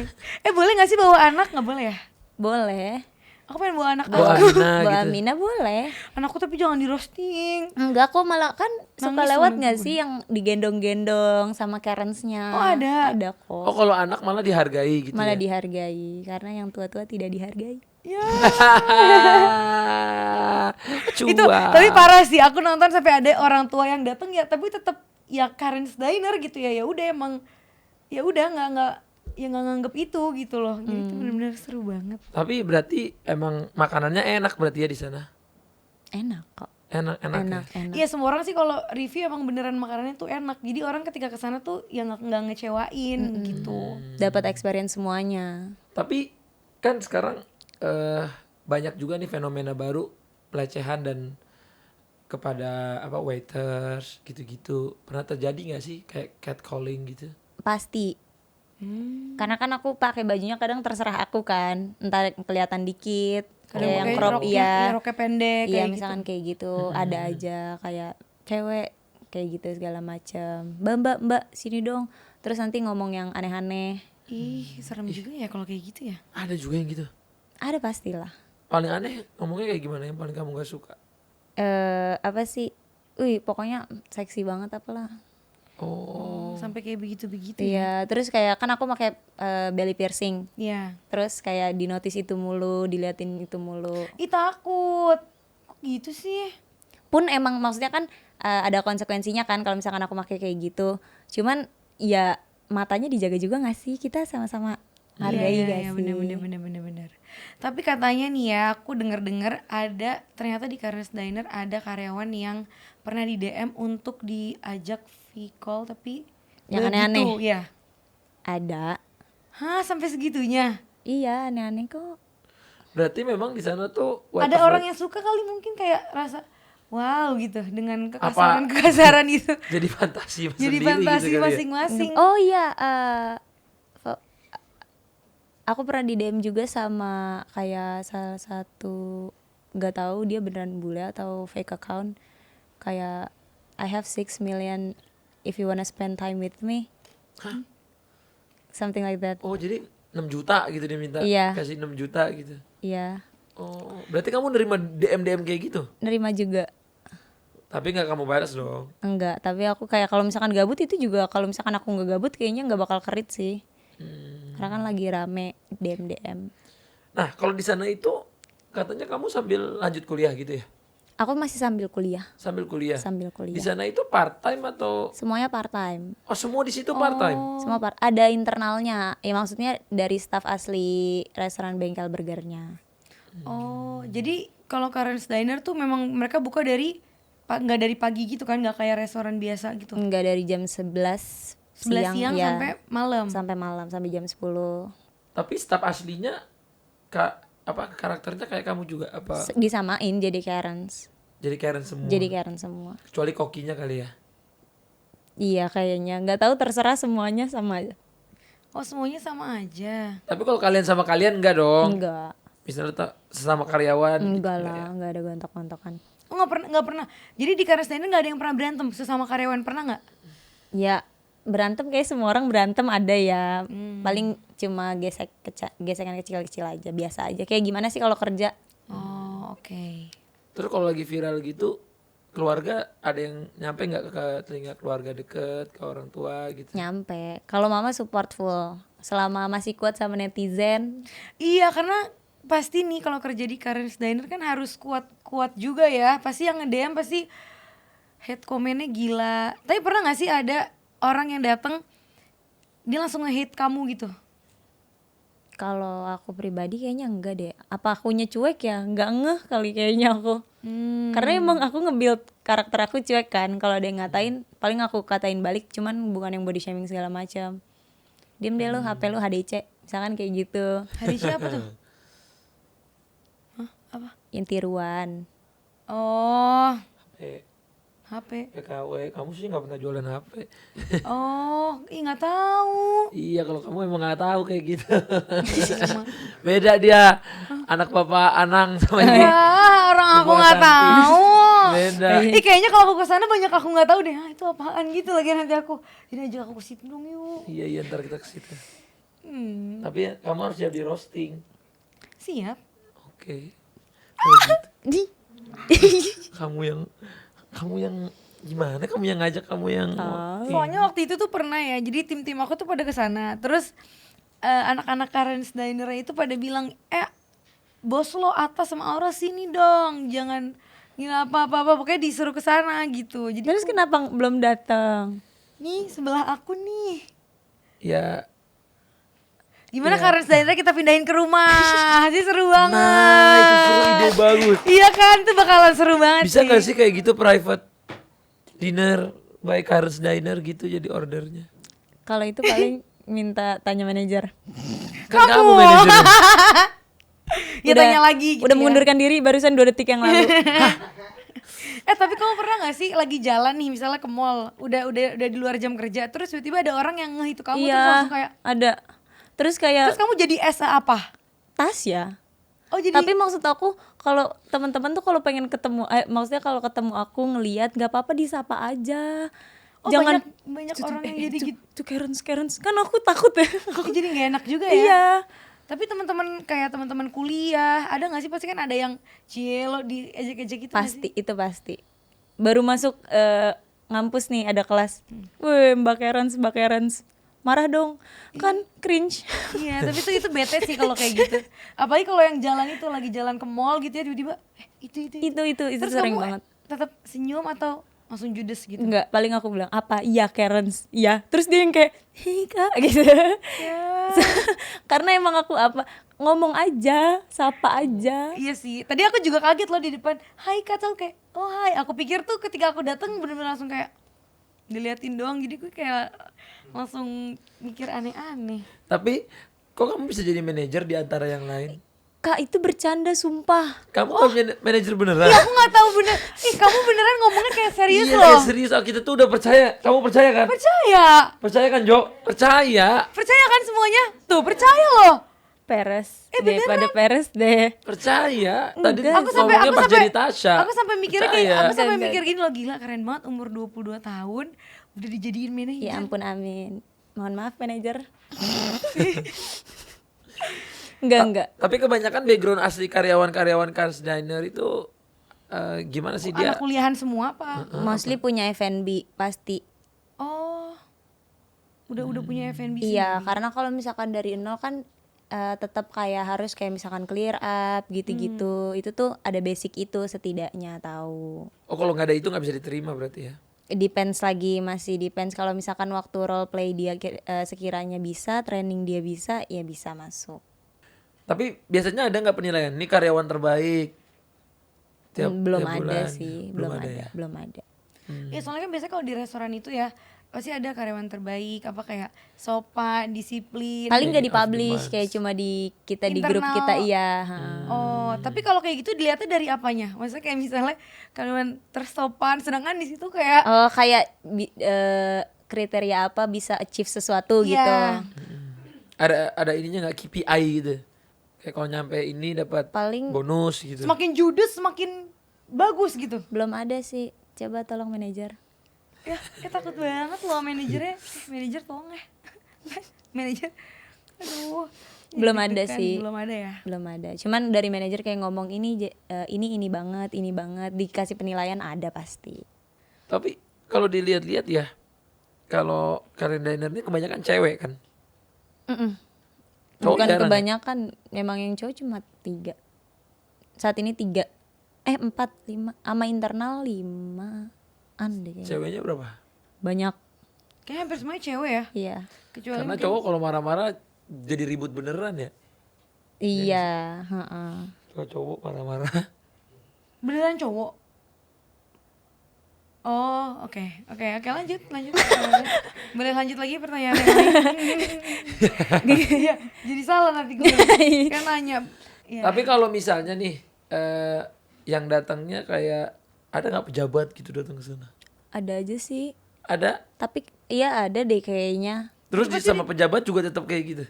[SPEAKER 1] Boleh gak sih bawa anak? Gak boleh ya?
[SPEAKER 2] Boleh.
[SPEAKER 1] Aku pengen bawa anak
[SPEAKER 3] Bawa
[SPEAKER 1] aku.
[SPEAKER 3] Amina
[SPEAKER 2] Mbak
[SPEAKER 3] gitu.
[SPEAKER 2] Amina boleh.
[SPEAKER 1] Anakku tapi jangan di roasting.
[SPEAKER 2] Enggak kok, malah kan suka
[SPEAKER 1] Nangis
[SPEAKER 2] lewat
[SPEAKER 1] sama
[SPEAKER 2] gak
[SPEAKER 1] gue.
[SPEAKER 2] sih yang digendong-gendong sama Karens-nya.
[SPEAKER 1] Oh, ada?
[SPEAKER 2] Ada
[SPEAKER 3] Oh,
[SPEAKER 2] kok.
[SPEAKER 3] kalau anak malah dihargai gitu
[SPEAKER 2] Malah
[SPEAKER 3] ya?
[SPEAKER 2] dihargai, karena yang tua-tua tidak dihargai.
[SPEAKER 1] Ya.
[SPEAKER 3] Cuan.
[SPEAKER 1] Itu tapi parah sih, aku nonton sampai ada orang tua yang datang ya, tapi tetap ya Karen's Diner gitu ya. Ya udah emang ya udah nggak ya nggak nganggep itu gitu loh. Jadi itu benar-benar seru banget.
[SPEAKER 3] Tapi berarti emang makanannya enak berarti ya di sana.
[SPEAKER 2] Enak kok.
[SPEAKER 3] Enak ya.
[SPEAKER 2] Enak.
[SPEAKER 1] Iya, semua orang sih kalau review emang beneran makanannya tuh enak. Jadi orang ketika kesana tuh ya nggak ngecewain gitu.
[SPEAKER 2] Dapat experience semuanya.
[SPEAKER 3] Tapi kan sekarang banyak juga nih fenomena baru pelecehan dan kepada apa waiters gitu-gitu. Pernah terjadi nggak sih kayak catcalling gitu?
[SPEAKER 2] Pasti. Karena kan aku pakai bajunya kadang terserah aku kan. Entah kelihatan dikit,
[SPEAKER 1] Kadang
[SPEAKER 2] kayak yang
[SPEAKER 1] pakai
[SPEAKER 2] crop
[SPEAKER 1] roknya
[SPEAKER 2] iya.
[SPEAKER 1] roknya pendek
[SPEAKER 2] Iya,
[SPEAKER 1] kayak
[SPEAKER 2] misalkan
[SPEAKER 1] gitu.
[SPEAKER 2] kayak gitu, ada aja kayak cewek kayak gitu segala macam. Mbak, sini dong. Terus nanti ngomong yang aneh-aneh.
[SPEAKER 1] Ih, serem juga ya kalau kayak gitu ya.
[SPEAKER 3] Ada juga yang gitu.
[SPEAKER 2] Ada pastilah.
[SPEAKER 3] Paling aneh ngomongnya kayak gimana yang paling kamu gak suka?
[SPEAKER 2] Apa sih? Wih, pokoknya seksi banget apalah.
[SPEAKER 3] Oh,
[SPEAKER 1] Sampai kayak begitu-begitu ya.
[SPEAKER 2] Iya, terus kayak kan aku pakai belly piercing.
[SPEAKER 1] Iya.
[SPEAKER 2] Terus kayak di notice itu mulu, diliatin itu mulu.
[SPEAKER 1] Ih, takut. Kok gitu sih?
[SPEAKER 2] Pun emang maksudnya kan ada konsekuensinya kan kalau misalkan aku pakai kayak gitu. Cuman ya matanya dijaga juga gak sih? Kita sama-sama hargai gak
[SPEAKER 1] iya,
[SPEAKER 2] sih?
[SPEAKER 1] bener. Tapi katanya nih ya, aku denger ada ternyata di Karen's Diner ada karyawan yang pernah di DM untuk diajak call tapi
[SPEAKER 2] Yang
[SPEAKER 1] begitu,
[SPEAKER 2] aneh-aneh?
[SPEAKER 1] ya.
[SPEAKER 2] Ada.
[SPEAKER 1] Hah, sampai segitunya?
[SPEAKER 2] Iya, aneh-aneh kok.
[SPEAKER 3] berarti memang di sana tuh
[SPEAKER 1] Ada orang yang suka kali mungkin kayak rasa wow gitu dengan kekasaran itu.
[SPEAKER 3] jadi fantasi
[SPEAKER 1] Jadi
[SPEAKER 3] sendiri
[SPEAKER 1] fantasi
[SPEAKER 3] gitu kali ya?
[SPEAKER 1] masing-masing.
[SPEAKER 2] Oh iya, aku pernah di DM juga sama kayak salah satu, gak tahu dia beneran bule atau fake account, kayak I have 6 million if you wanna spend time with me.
[SPEAKER 3] Hah?
[SPEAKER 2] Something like that.
[SPEAKER 3] Oh, jadi 6 juta gitu dia minta.
[SPEAKER 2] Iya.
[SPEAKER 3] Kasih 6 juta gitu.
[SPEAKER 2] Iya,
[SPEAKER 3] Oh, berarti kamu nerima DM kayak gitu?
[SPEAKER 2] nerima juga.
[SPEAKER 3] Tapi nggak kamu balas dong.
[SPEAKER 2] Enggak, tapi aku kayak kalau misalkan gabut itu juga, kalau misalkan aku nggak gabut kayaknya nggak bakal kerit sih. Karena kan lagi rame DM.
[SPEAKER 3] Nah, kalau di sana itu katanya kamu sambil lanjut kuliah gitu ya?
[SPEAKER 2] Aku masih sambil kuliah.
[SPEAKER 3] Sambil kuliah.
[SPEAKER 2] Sambil
[SPEAKER 3] Di
[SPEAKER 2] kuliah.
[SPEAKER 3] sana itu part time atau
[SPEAKER 2] Semuanya part time.
[SPEAKER 3] oh semua di situ part time?
[SPEAKER 2] Semua ada internalnya. Ya maksudnya dari staff asli restoran bengkel burgernya.
[SPEAKER 1] Oh, jadi kalau Karen's Diner tuh memang mereka buka dari nggak dari pagi gitu kan, nggak kayak restoran biasa gitu.
[SPEAKER 2] Enggak, dari jam 11
[SPEAKER 1] 11 siang
[SPEAKER 2] ya,
[SPEAKER 1] sampai malam.
[SPEAKER 2] sampai malam, sampai jam 10.
[SPEAKER 3] Tapi staff aslinya karakternya kayak kamu juga apa?
[SPEAKER 2] Disamain jadi Karens.
[SPEAKER 3] Jadi Karen semua.
[SPEAKER 2] Jadi Karen semua.
[SPEAKER 3] Kecuali kokinya kali ya.
[SPEAKER 2] Iya kayaknya, nggak tahu, terserah, semuanya sama aja.
[SPEAKER 1] Oh, semuanya sama aja.
[SPEAKER 3] Tapi kalau kalian sama kalian enggak dong?
[SPEAKER 2] Enggak.
[SPEAKER 3] Misalnya sesama karyawan.
[SPEAKER 2] Enggak
[SPEAKER 3] gitu,
[SPEAKER 2] lah, nggak ada gontok-gontokan.
[SPEAKER 1] Oh, nggak pernah. Jadi di Karen's Diner nggak ada yang pernah berantem sesama karyawan, pernah nggak?
[SPEAKER 2] Ya berantem kayak semua orang berantem ada ya. Paling cuma gesekan kecil-kecil aja, biasa aja. Kayak gimana sih kalau kerja?
[SPEAKER 1] Oh, oke.
[SPEAKER 3] Terus kalau lagi viral gitu, keluarga ada yang nyampe nggak ke telinga keluarga deket, ke orang tua gitu?
[SPEAKER 2] Nyampe. Kalau mama support full. Selama masih kuat sama netizen.
[SPEAKER 1] Iya, karena pasti nih kalau kerja di Karen's Diner kan harus kuat juga ya. Pasti yang nge-DM pasti hate komennya gila. Tapi pernah nggak sih ada orang yang datang dia langsung nge-hate kamu gitu?
[SPEAKER 2] Kalau aku pribadi kayaknya enggak deh. Apa akunya cuek ya? Enggak ngeh kali kayaknya aku. Karena emang aku nge-build karakter aku cuek kan. Kalau ada yang ngatain, paling aku katain balik. Cuman bukan yang body shaming segala macam. Diem deh lu, HP lu HDC. Misalkan kayak gitu.
[SPEAKER 1] Hari siapa tuh? Hah? Apa?
[SPEAKER 2] Yang tiruan.
[SPEAKER 1] Oh,
[SPEAKER 3] Eh,
[SPEAKER 1] HP.
[SPEAKER 3] PKW, kamu sih nggak pernah jualan HP.
[SPEAKER 1] Oh, nggak tahu.
[SPEAKER 3] Iya, kalau kamu emang nggak tahu kayak gitu. Beda dia, anak bapak Anang sama ini.
[SPEAKER 1] Wah, orang aku
[SPEAKER 3] Ibu
[SPEAKER 1] nggak
[SPEAKER 3] Asanti.
[SPEAKER 1] tahu.
[SPEAKER 3] Beda.
[SPEAKER 1] Ih, kayaknya kalau aku kesana banyak aku nggak tahu deh. Ah, itu apaan gitu lagi nanti aku. Ini ajak aku ke situ dong yuk.
[SPEAKER 3] Iya, ntar kita ke situ. Tapi ya, kamu harus jadi roasting.
[SPEAKER 1] Siap.
[SPEAKER 3] Oke. Kalau gitu,
[SPEAKER 2] Di.
[SPEAKER 3] kamu yang gimana? Kamu yang ngajak, kamu yang
[SPEAKER 1] Soalnya waktu itu tuh pernah ya. Jadi tim-tim aku tuh pada kesana. Terus anak-anak Karen's Diner itu pada bilang, bos lo atas sama Aura sini dong, jangan gila apa-apa, pokoknya disuruh ke sana gitu. Jadi
[SPEAKER 2] Terus kenapa belum datang?
[SPEAKER 1] nih sebelah aku nih.
[SPEAKER 3] Ya,
[SPEAKER 1] Gimana Karen Diner kita pindahin ke rumah? Sih seru banget.
[SPEAKER 3] nah itu seru, ide bagus.
[SPEAKER 1] Iya kan, itu bakalan seru banget
[SPEAKER 3] Bisa gak sih kayak gitu private dinner by Karen's Diner gitu jadi ordernya?
[SPEAKER 2] Kalau itu paling minta tanya manajer.
[SPEAKER 3] Kan kamu manajernya.
[SPEAKER 1] Ya tanya lagi gitu
[SPEAKER 2] Udah
[SPEAKER 1] ya.
[SPEAKER 2] mengundurkan diri barusan 2 detik yang lalu.
[SPEAKER 1] Tapi kamu pernah gak sih lagi jalan nih misalnya ke mall, udah di luar jam kerja, terus tiba-tiba ada orang yang ngeh itu kamu, terus
[SPEAKER 2] Iya,
[SPEAKER 1] langsung kayak,
[SPEAKER 2] ada. Terus kayak
[SPEAKER 1] terus kamu jadi esa apa?
[SPEAKER 2] tas ya.
[SPEAKER 1] Oh jadi
[SPEAKER 2] Tapi maksud aku kalau teman-teman tuh kalau pengen ketemu, maksudnya kalau ketemu aku ngelihat nggak apa-apa disapa aja.
[SPEAKER 1] oh,
[SPEAKER 2] Jangan
[SPEAKER 1] banyak orang yang jadi gitu.
[SPEAKER 2] Tuh Karen, kan aku takut ya.
[SPEAKER 1] Jadi gak enak juga ya.
[SPEAKER 2] Iya.
[SPEAKER 1] Tapi teman-teman kayak teman-teman kuliah, ada gak sih pasti kan ada yang cielo di ejek-ejek gitu nggak
[SPEAKER 2] Pasti,
[SPEAKER 1] sih?
[SPEAKER 2] itu pasti. Baru masuk ngampus nih ada kelas. Wih, Mbak Karen, marah dong. Kan cringe.
[SPEAKER 1] Iya, tapi itu bete sih kalau kayak gitu. Apalagi kalau yang jalan itu lagi jalan ke mall gitu ya, tiba-tiba itu.
[SPEAKER 2] itu
[SPEAKER 1] Terus
[SPEAKER 2] sering
[SPEAKER 1] kamu
[SPEAKER 2] banget.
[SPEAKER 1] tetap senyum atau langsung judes gitu?
[SPEAKER 2] Enggak, paling aku bilang apa? Iya Karen, iya. Terus dia yang kayak, hei kak gitu.
[SPEAKER 1] Ya.
[SPEAKER 2] Karena emang aku ngomong aja, sapa aja.
[SPEAKER 1] Iya sih. Tadi aku juga kaget loh di depan. Hai Kak, tau kayak, oh hai. Aku pikir tuh ketika aku datang bener-bener langsung kayak diliatin doang. Jadi gue kayak langsung mikir aneh-aneh.
[SPEAKER 3] Tapi kok kamu bisa jadi manajer di antara yang lain?
[SPEAKER 2] Kak itu bercanda sumpah.
[SPEAKER 3] Kamu kan manajer beneran?
[SPEAKER 1] Iya, aku nggak tahu bener. Ih, kamu beneran ngomongnya kayak serius
[SPEAKER 3] Iya,
[SPEAKER 1] loh.
[SPEAKER 3] kayak serius. Oh, kita tuh udah percaya. Kamu percaya kan?
[SPEAKER 1] Percaya.
[SPEAKER 3] Percaya kan, Jo? Percaya.
[SPEAKER 1] Percaya kan semuanya? Tuh, percaya loh.
[SPEAKER 2] Peres
[SPEAKER 1] beneran?
[SPEAKER 2] pada peres deh.
[SPEAKER 3] Percaya. Tadi
[SPEAKER 2] Enggak.
[SPEAKER 3] ngomongnya pas jadi Tasya.
[SPEAKER 1] Aku sampai mikirnya
[SPEAKER 3] Percaya.
[SPEAKER 1] kayak, aku sampai
[SPEAKER 2] Enggak.
[SPEAKER 1] mikir gini loh, gila keren banget umur 22 tahun udah dijadiin manajer.
[SPEAKER 2] Ya ampun amin. Mohon maaf manajer. Enggak.
[SPEAKER 3] Tapi kebanyakan background asli karyawan-karyawan Karen's Diner itu gimana sih dia?
[SPEAKER 1] Anak kuliahan semua apa?
[SPEAKER 2] Mostly punya F&B pasti.
[SPEAKER 1] Oh. Udah punya F&B
[SPEAKER 2] Iya,
[SPEAKER 1] sendiri.
[SPEAKER 2] karena kalau misalkan dari nol kan tetap kayak harus kayak misalkan clear up gitu-gitu. Itu tuh ada basic itu setidaknya tahu.
[SPEAKER 3] Oh, kalau nggak ada itu nggak bisa diterima berarti ya?
[SPEAKER 2] Depends lagi, masih depends. Kalau misalkan waktu role play dia sekiranya bisa, training dia bisa, ya bisa masuk.
[SPEAKER 3] Tapi biasanya ada nggak penilaian? Ini karyawan terbaik.
[SPEAKER 2] Belum
[SPEAKER 3] tiap
[SPEAKER 2] ada
[SPEAKER 3] bulan.
[SPEAKER 2] sih,
[SPEAKER 3] Belum
[SPEAKER 2] belum ada,
[SPEAKER 3] ya?
[SPEAKER 2] belum ada.
[SPEAKER 1] Ya soalnya kan biasanya kalau di restoran itu ya pasti ada karyawan terbaik, apa kayak sopan, disiplin.
[SPEAKER 2] Paling nggak
[SPEAKER 3] Training of the
[SPEAKER 2] dipublish,
[SPEAKER 3] month.
[SPEAKER 2] kayak cuma di kita di grup
[SPEAKER 1] Internal.
[SPEAKER 2] kita iya.
[SPEAKER 1] Oh, tapi kalau kayak gitu dilihatnya dari apanya? Maksudnya kayak misalnya karyawan tersopan, sedangkan di situ kayak
[SPEAKER 2] Oh kayak kriteria apa bisa achieve sesuatu
[SPEAKER 1] Iya.
[SPEAKER 2] gitu.
[SPEAKER 3] Ada ininya nggak KPI gitu? Kayak kalau nyampe ini dapat
[SPEAKER 2] Paling
[SPEAKER 3] bonus gitu.
[SPEAKER 1] semakin judes semakin bagus gitu.
[SPEAKER 2] belum ada sih. Coba tolong manajer.
[SPEAKER 1] Ya, takut banget loh manajernya. Manajer tolong ya. Manajer. Aduh.
[SPEAKER 2] Belum
[SPEAKER 1] Jadi
[SPEAKER 2] ada
[SPEAKER 1] deg-degan,
[SPEAKER 2] sih.
[SPEAKER 1] Belum ada ya.
[SPEAKER 2] Belum ada. Cuman dari manajer kayak ngomong ini banget, dikasih penilaian ada pasti.
[SPEAKER 3] Tapi kalau dilihat-lihat ya, kalau Karen Diner ini kebanyakan cewek kan? Cowok
[SPEAKER 2] Bukan
[SPEAKER 3] jarang ya?
[SPEAKER 2] kebanyakan, memang yang cowok cuma 3. Saat ini 3. 4, 5. Sama internal 5-an deh kayaknya.
[SPEAKER 3] Ceweknya berapa?
[SPEAKER 2] Banyak.
[SPEAKER 1] Kayaknya hampir semuanya cewek ya.
[SPEAKER 2] Iya.
[SPEAKER 1] Kecuali
[SPEAKER 3] Karena
[SPEAKER 1] mungkin-
[SPEAKER 3] cowok kalau marah-marah jadi ribut beneran ya.
[SPEAKER 2] Iya, heeh.
[SPEAKER 3] Kalau cowok marah-marah.
[SPEAKER 1] beneran cowok. Oh, oke, lanjut. Boleh lanjut lagi pertanyaan yang lain? Iya, jadi salah nanti gue kan nanya. Ya.
[SPEAKER 3] Tapi kalau misalnya nih yang datangnya kayak ada nggak pejabat gitu datang ke sana?
[SPEAKER 2] Ada aja sih.
[SPEAKER 3] Ada.
[SPEAKER 2] Tapi iya ada deh kayaknya.
[SPEAKER 3] Terus sama pejabat juga tetap kayak gitu.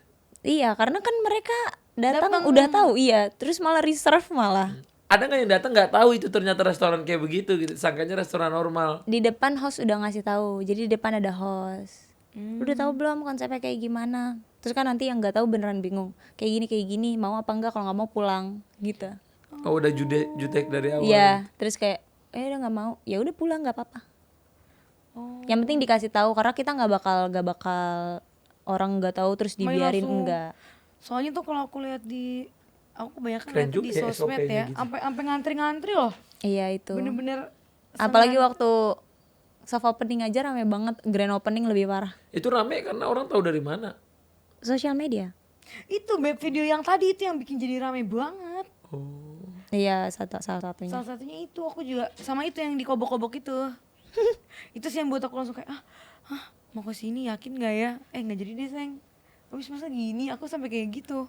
[SPEAKER 2] Iya, karena kan mereka datang
[SPEAKER 1] Datang.
[SPEAKER 2] udah tahu, iya. Terus malah reserve malah.
[SPEAKER 3] Ada nggak yang datang nggak tahu itu ternyata restoran kayak begitu gitu, sangkanya restoran normal.
[SPEAKER 2] Di depan host udah ngasih tahu. Jadi di depan ada host. Udah tahu belum konsepnya kayak gimana? Terus kan nanti yang nggak tahu beneran bingung. Kayak gini, mau apa enggak, kalau nggak mau pulang gitu.
[SPEAKER 3] Oh udah jutek dari awal.
[SPEAKER 2] Iya, terus kayak udah nggak mau, ya udah pulang nggak apa-apa. Yang penting dikasih tahu karena kita nggak bakal orang nggak tahu terus
[SPEAKER 1] Main
[SPEAKER 2] dibiarin
[SPEAKER 1] langsung.
[SPEAKER 2] enggak.
[SPEAKER 1] Soalnya tuh kalau aku lihat di aku kebanyakan
[SPEAKER 3] Keren
[SPEAKER 1] lihat
[SPEAKER 3] juga
[SPEAKER 1] di
[SPEAKER 3] ya
[SPEAKER 1] sosmed
[SPEAKER 3] SOP-nya
[SPEAKER 1] ya,
[SPEAKER 3] gitu.
[SPEAKER 1] sampai ngantri-ngantri loh,
[SPEAKER 2] Iya itu.
[SPEAKER 1] bener-bener
[SPEAKER 2] Apalagi
[SPEAKER 1] senang.
[SPEAKER 2] waktu soft opening aja rame banget, grand opening lebih parah.
[SPEAKER 3] Itu rame karena orang tahu dari mana.
[SPEAKER 2] Sosial media.
[SPEAKER 1] Itu video yang tadi itu yang bikin jadi rame banget.
[SPEAKER 3] Oh.
[SPEAKER 2] Iya, salah satunya.
[SPEAKER 1] Salah satunya itu aku juga sama itu yang dikobok-kobok itu. Itu sih yang buat aku langsung kayak mau ke sini yakin nggak ya? Nggak jadi deh sayang. Habis masa gini aku sampai kayak gitu.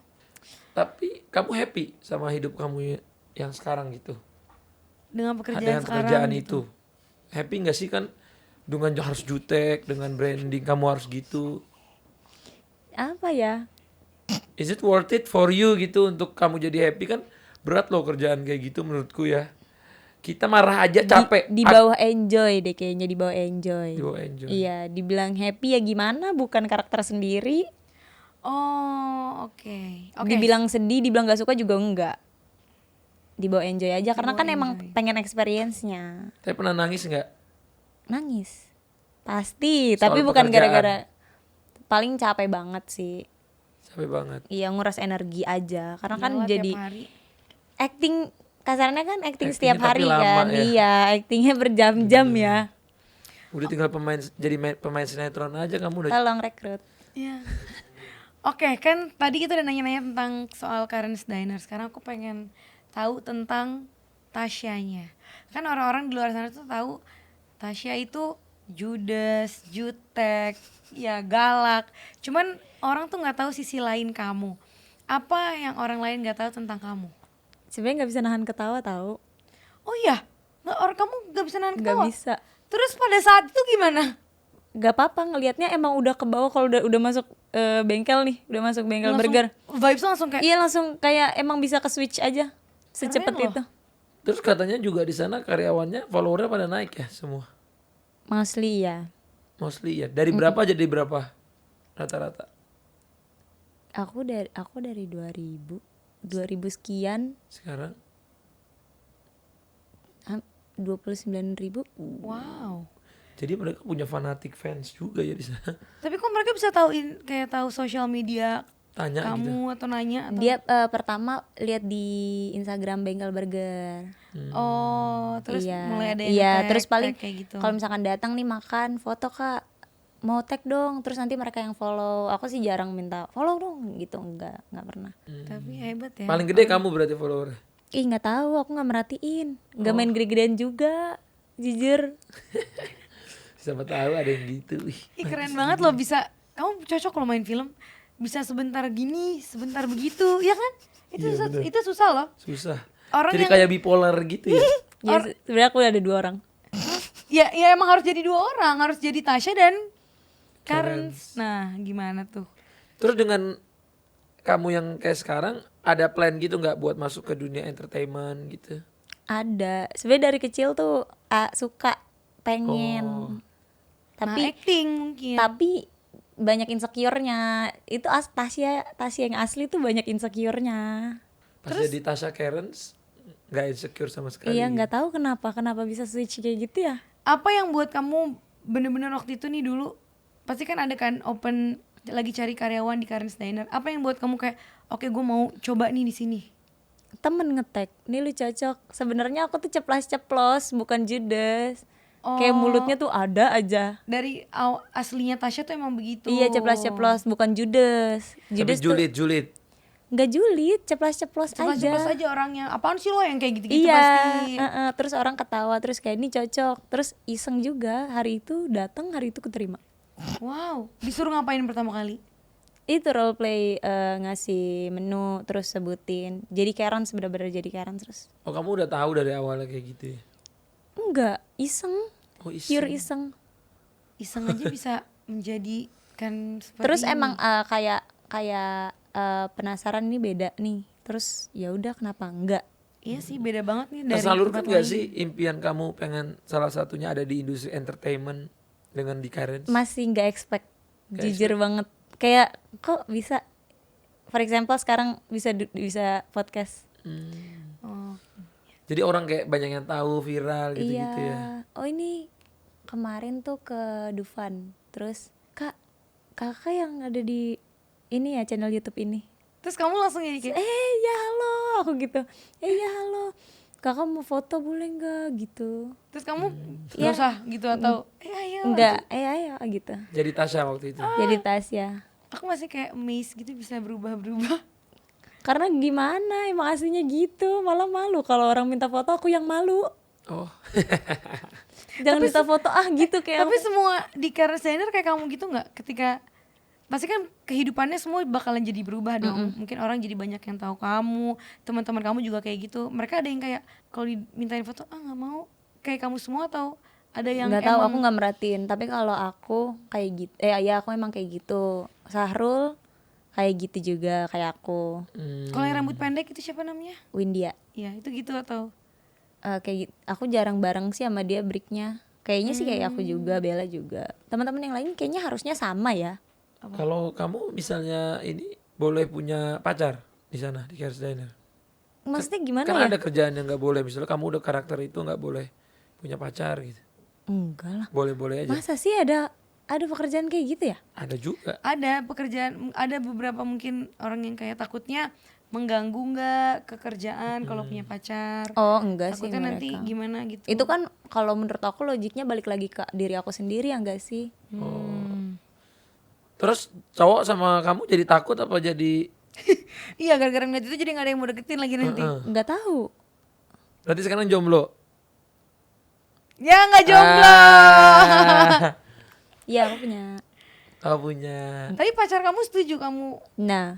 [SPEAKER 3] Tapi kamu happy sama hidup kamu yang sekarang gitu?
[SPEAKER 1] Dengan pekerjaan
[SPEAKER 3] Dengan
[SPEAKER 1] sekarang
[SPEAKER 3] pekerjaan
[SPEAKER 1] gitu.
[SPEAKER 3] itu. Happy nggak sih kan dengan harus jutek, dengan branding kamu harus gitu.
[SPEAKER 2] Apa ya?
[SPEAKER 3] Is it worth it for you gitu untuk kamu jadi happy kan? Berat loh kerjaan kayak gitu menurutku ya. Kita marah aja capek.
[SPEAKER 2] Di bawah enjoy deh kayaknya, di bawah enjoy.
[SPEAKER 3] Di bawah enjoy.
[SPEAKER 2] Iya, dibilang happy ya gimana, bukan karakter sendiri.
[SPEAKER 1] Oh, oke.
[SPEAKER 2] Dibilang sedih, dibilang gak suka juga enggak. Di bawah enjoy aja, karena
[SPEAKER 1] bawah
[SPEAKER 2] kan emang
[SPEAKER 1] enjoy.
[SPEAKER 2] pengen experience-nya.
[SPEAKER 3] Tapi pernah nangis nggak?
[SPEAKER 2] Nangis. Pasti,
[SPEAKER 3] Soal
[SPEAKER 2] tapi bukan
[SPEAKER 3] pekerjaan.
[SPEAKER 2] gara-gara, paling capek banget sih.
[SPEAKER 3] Capek banget.
[SPEAKER 2] Iya, nguras energi aja. Karena kan
[SPEAKER 1] Iyalah,
[SPEAKER 2] jadi
[SPEAKER 1] tiap hari.
[SPEAKER 2] acting, kasarnya kan acting
[SPEAKER 3] Actingnya
[SPEAKER 2] setiap
[SPEAKER 3] tapi
[SPEAKER 2] hari
[SPEAKER 3] lama
[SPEAKER 2] kan.
[SPEAKER 3] ya.
[SPEAKER 2] Iya, actingnya berjam-jam ya.
[SPEAKER 3] Udah tinggal pemain sinetron aja kamu udah.
[SPEAKER 2] Tolong rekrut.
[SPEAKER 1] Iya. Oke, kan tadi kita udah nanya-nanya tentang soal Karen's Diner. Sekarang aku pengen tahu tentang Tasya-nya. Kan orang-orang di luar sana tuh tahu Tasya itu judes, jutek, ya galak. Cuman orang tuh nggak tahu sisi lain kamu. Apa yang orang lain nggak tahu tentang kamu?
[SPEAKER 2] Sebenarnya nggak bisa nahan ketawa tahu.
[SPEAKER 1] Oh iya, kamu nggak bisa nahan
[SPEAKER 2] Nggak
[SPEAKER 1] ketawa.
[SPEAKER 2] bisa.
[SPEAKER 1] Terus pada saat itu gimana?
[SPEAKER 2] Gak apa-apa, ngelihatnya emang udah ke bawah kalau udah masuk bengkel nih, udah masuk bengkel
[SPEAKER 1] Langsung-
[SPEAKER 2] burger.
[SPEAKER 1] Vibes langsung kayak
[SPEAKER 2] Iya langsung kayak emang bisa ke switch aja secepat
[SPEAKER 1] Keren loh.
[SPEAKER 2] itu.
[SPEAKER 3] Terus katanya juga di sana karyawannya followernya pada naik ya semua.
[SPEAKER 2] Mostly ya.
[SPEAKER 3] Mostly ya. Dari berapa jadi berapa rata-rata?
[SPEAKER 2] Aku dari 2000 sekian,
[SPEAKER 3] Sekarang
[SPEAKER 2] 29.000.
[SPEAKER 1] wow.
[SPEAKER 3] jadi mereka punya fanatik fans juga ya di sana.
[SPEAKER 1] Tapi kok mereka bisa kayak tahu sosial media
[SPEAKER 3] Tanya gitu.
[SPEAKER 1] kamu atau nanya atau
[SPEAKER 2] Dia pertama lihat di Instagram bengkel burger.
[SPEAKER 1] oh, terus
[SPEAKER 2] Iya.
[SPEAKER 1] mulai ada yang
[SPEAKER 2] Iya,
[SPEAKER 1] nge-tag,
[SPEAKER 2] terus paling
[SPEAKER 1] tag kayak gitu.
[SPEAKER 2] kalau misalkan datang nih makan, foto Kak, mau tag dong, terus nanti mereka yang follow. Aku sih jarang minta follow dong gitu, enggak pernah.
[SPEAKER 1] Tapi hebat ya.
[SPEAKER 3] Paling gede kamu berarti followernya.
[SPEAKER 2] Ih nggak tahu, aku nggak merhatiin, nggak main gede-gedean juga, jujur.
[SPEAKER 3] Siapa tahu ada yang gitu.
[SPEAKER 1] Ih, keren banget loh bisa. Kamu cocok kalau main film. Bisa sebentar gini, sebentar begitu, ya kan? Itu
[SPEAKER 3] Iya,
[SPEAKER 1] susah,
[SPEAKER 3] bener.
[SPEAKER 1] itu susah loh.
[SPEAKER 3] Susah.
[SPEAKER 1] Orang
[SPEAKER 3] Jadi
[SPEAKER 1] yang-
[SPEAKER 3] kayak bipolar gitu ya.
[SPEAKER 2] Ya sebenarnya aku udah ada 2 orang.
[SPEAKER 1] Ya emang harus jadi 2 orang, harus jadi Tasya dan Karen.
[SPEAKER 3] Karen.
[SPEAKER 1] Nah, gimana tuh?
[SPEAKER 3] Terus dengan kamu yang kayak sekarang ada plan gitu nggak buat masuk ke dunia entertainment gitu?
[SPEAKER 2] Ada, sebenarnya dari kecil tuh suka, pengen.
[SPEAKER 3] Oh.
[SPEAKER 1] Nah, acting mungkin.
[SPEAKER 2] Tapi banyak insecure-nya. Itu Tasya yang asli tuh banyak insecure-nya.
[SPEAKER 3] Pas jadi Tasya Karens nggak insecure sama sekali.
[SPEAKER 2] Iya, nggak tahu kenapa bisa switch kayak gitu ya.
[SPEAKER 1] Apa yang buat kamu bener-bener waktu itu nih dulu, pasti kan ada kan open lagi cari karyawan di Karen's Diner. Apa yang buat kamu kayak oke gue mau coba nih di sini?
[SPEAKER 2] Temen nge-tag, nih lu cocok. Sebenarnya aku tuh ceplos-ceplos, bukan judes. Kayak mulutnya tuh ada aja.
[SPEAKER 1] Dari aslinya Tasya tuh emang begitu.
[SPEAKER 2] Iya, ceplos-ceplos, bukan judes.
[SPEAKER 3] Tapi
[SPEAKER 2] Judes tuh
[SPEAKER 3] julid.
[SPEAKER 2] nggak julid, ceplos-ceplos aja.
[SPEAKER 1] Ceplos aja orangnya. Apaan sih lo yang kayak gitu-gitu
[SPEAKER 2] Iya,
[SPEAKER 1] pasti.
[SPEAKER 2] terus orang ketawa, terus kayak ini cocok. Terus iseng juga, hari itu datang, hari itu keterima.
[SPEAKER 1] Wow, disuruh ngapain pertama kali?
[SPEAKER 2] Itu role play, ngasih menu, terus sebutin. Jadi Karen, bener-bener jadi Karen terus.
[SPEAKER 3] Oh kamu udah tahu dari awalnya kayak gitu ya?
[SPEAKER 2] Enggak, iseng,
[SPEAKER 3] Oh
[SPEAKER 2] pure iseng.
[SPEAKER 1] Iseng aja bisa menjadikan seperti
[SPEAKER 2] Terus
[SPEAKER 1] ini.
[SPEAKER 2] emang kayak penasaran nih beda nih. Terus ya udah kenapa enggak?
[SPEAKER 1] Iya sih beda banget nih dari
[SPEAKER 3] Tersalurkan
[SPEAKER 1] tempat
[SPEAKER 3] gak
[SPEAKER 1] lain.
[SPEAKER 3] sih impian kamu pengen salah satunya ada di industri entertainment dengan di Karens?
[SPEAKER 2] Masih nggak expect,
[SPEAKER 3] Nggak
[SPEAKER 2] jujur banget. Kayak kok bisa, for example sekarang bisa podcast.
[SPEAKER 1] Oh.
[SPEAKER 3] Jadi orang kayak banyak yang tahu viral
[SPEAKER 2] Iya.
[SPEAKER 3] gitu-gitu ya.
[SPEAKER 2] Oh ini kemarin tuh ke Dufan, terus kakak yang ada di ini ya channel YouTube ini.
[SPEAKER 1] Terus kamu langsung jadi kayak
[SPEAKER 2] ya halo, aku gitu. Ya halo, kakak mau foto boleh nggak gitu.
[SPEAKER 1] terus kamu
[SPEAKER 2] Ya.
[SPEAKER 1] nggak usah gitu atau ayo.
[SPEAKER 2] Enggak, ayo gitu.
[SPEAKER 3] Jadi Tasya waktu itu.
[SPEAKER 2] Jadi Tasya.
[SPEAKER 1] Aku masih kayak amazed gitu bisa berubah-berubah.
[SPEAKER 2] Karena gimana, emang aslinya gitu. Malah malu kalau orang minta foto, aku yang malu.
[SPEAKER 3] Oh.
[SPEAKER 2] Jangan minta foto gitu kayak.
[SPEAKER 1] Tapi semua di Karen Steiner kayak kamu gitu nggak? Ketika pasti kan kehidupannya semua bakalan jadi berubah dong. Mungkin orang jadi banyak yang tahu kamu, teman-teman kamu juga kayak gitu. Mereka ada yang kayak kalau dimintain foto nggak mau, kayak kamu semua atau ada yang
[SPEAKER 2] Nggak tahu,
[SPEAKER 1] emang
[SPEAKER 2] aku nggak merhatiin. Tapi kalau aku kayak gitu, ya aku emang kayak gitu. Sahrul kayak gitu juga kayak aku.
[SPEAKER 1] kalau yang rambut pendek itu siapa namanya?
[SPEAKER 2] Windia.
[SPEAKER 1] Ya itu gitu atau
[SPEAKER 2] Aku jarang bareng sih sama dia breaknya. Kayaknya sih kayak aku juga, Bella juga. Teman-teman yang lain kayaknya harusnya sama ya.
[SPEAKER 3] Kalau kamu misalnya ini boleh punya pacar di sana di Karen Steiner.
[SPEAKER 2] Maksudnya gimana
[SPEAKER 3] Kan
[SPEAKER 2] ya?
[SPEAKER 3] ada kerjaan yang nggak boleh, misalnya kamu udah karakter itu nggak boleh punya pacar gitu.
[SPEAKER 2] Enggak lah.
[SPEAKER 3] Boleh-boleh aja.
[SPEAKER 2] Masa sih ada pekerjaan kayak gitu ya?
[SPEAKER 3] Ada juga.
[SPEAKER 1] ada pekerjaan, ada beberapa mungkin orang yang kayak takutnya mengganggu nggak kekerjaan kalau punya pacar.
[SPEAKER 2] Oh, enggak sih
[SPEAKER 1] Takutnya nanti
[SPEAKER 2] mereka.
[SPEAKER 1] gimana gitu.
[SPEAKER 2] Itu kan kalau menurut aku logiknya balik lagi ke diri aku sendiri ya enggak sih?
[SPEAKER 3] Terus cowok sama kamu jadi takut apa jadi
[SPEAKER 1] Iya gara-gara ngeliat itu jadi gak ada yang mau deketin lagi nanti.
[SPEAKER 2] Enggak tahu.
[SPEAKER 3] berarti sekarang jomblo?
[SPEAKER 1] Ya gak jomblo.
[SPEAKER 2] Iya, aku punya.
[SPEAKER 3] Oh punya.
[SPEAKER 1] Tapi pacar kamu setuju kamu?
[SPEAKER 2] Nah,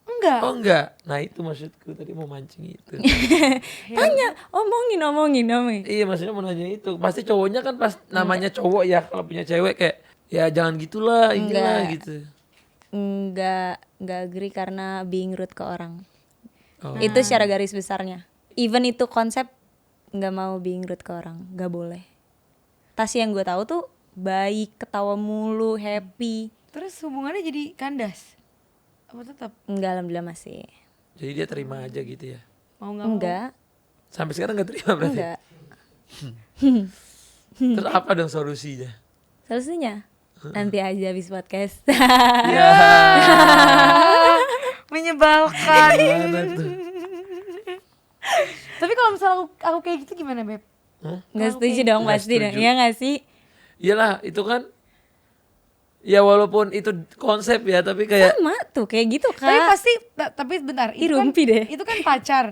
[SPEAKER 1] Enggak.
[SPEAKER 3] Oh enggak. Nah itu maksudku tadi mau mancing itu.
[SPEAKER 2] tanya, omongin.
[SPEAKER 3] Iya maksudnya mau nanya itu. Pasti cowoknya kan pas namanya cowok ya, kalau punya cewek kayak ya jangan gitulah inilah
[SPEAKER 2] Enggak.
[SPEAKER 3] gitu.
[SPEAKER 2] Enggak agree karena being rude ke orang.
[SPEAKER 3] Oh.
[SPEAKER 2] Itu secara garis besarnya. Even itu konsep nggak mau being rude ke orang, nggak boleh. Tasya yang gue tahu tuh baik, ketawa mulu, happy.
[SPEAKER 1] Terus hubungannya jadi kandas? Apa tetap?
[SPEAKER 2] Enggak, alhamdulillah masih.
[SPEAKER 3] Jadi dia terima aja gitu ya.
[SPEAKER 1] Mau gak mau?
[SPEAKER 2] Enggak,
[SPEAKER 3] Sampai sekarang nggak terima berarti.
[SPEAKER 2] enggak.
[SPEAKER 3] Terus apa dong solusinya?
[SPEAKER 2] Solusinya nanti aja habis podcast.
[SPEAKER 3] Ya.
[SPEAKER 1] Menyebalkan.
[SPEAKER 3] Gimana tuh?
[SPEAKER 1] Tapi kalau misalnya aku kayak gitu gimana Beb?
[SPEAKER 2] Nggak setuju dong
[SPEAKER 3] Nggak
[SPEAKER 2] pasti dong,
[SPEAKER 3] setuju.
[SPEAKER 2] ya nggak sih?
[SPEAKER 3] Iyalah itu kan. Ya walaupun itu konsep ya tapi kayak
[SPEAKER 2] Sama tuh kayak gitu
[SPEAKER 1] Tapi
[SPEAKER 2] kak.
[SPEAKER 1] pasti, tapi bentar,
[SPEAKER 2] Ih, rumpi deh.
[SPEAKER 1] itu kan pacar.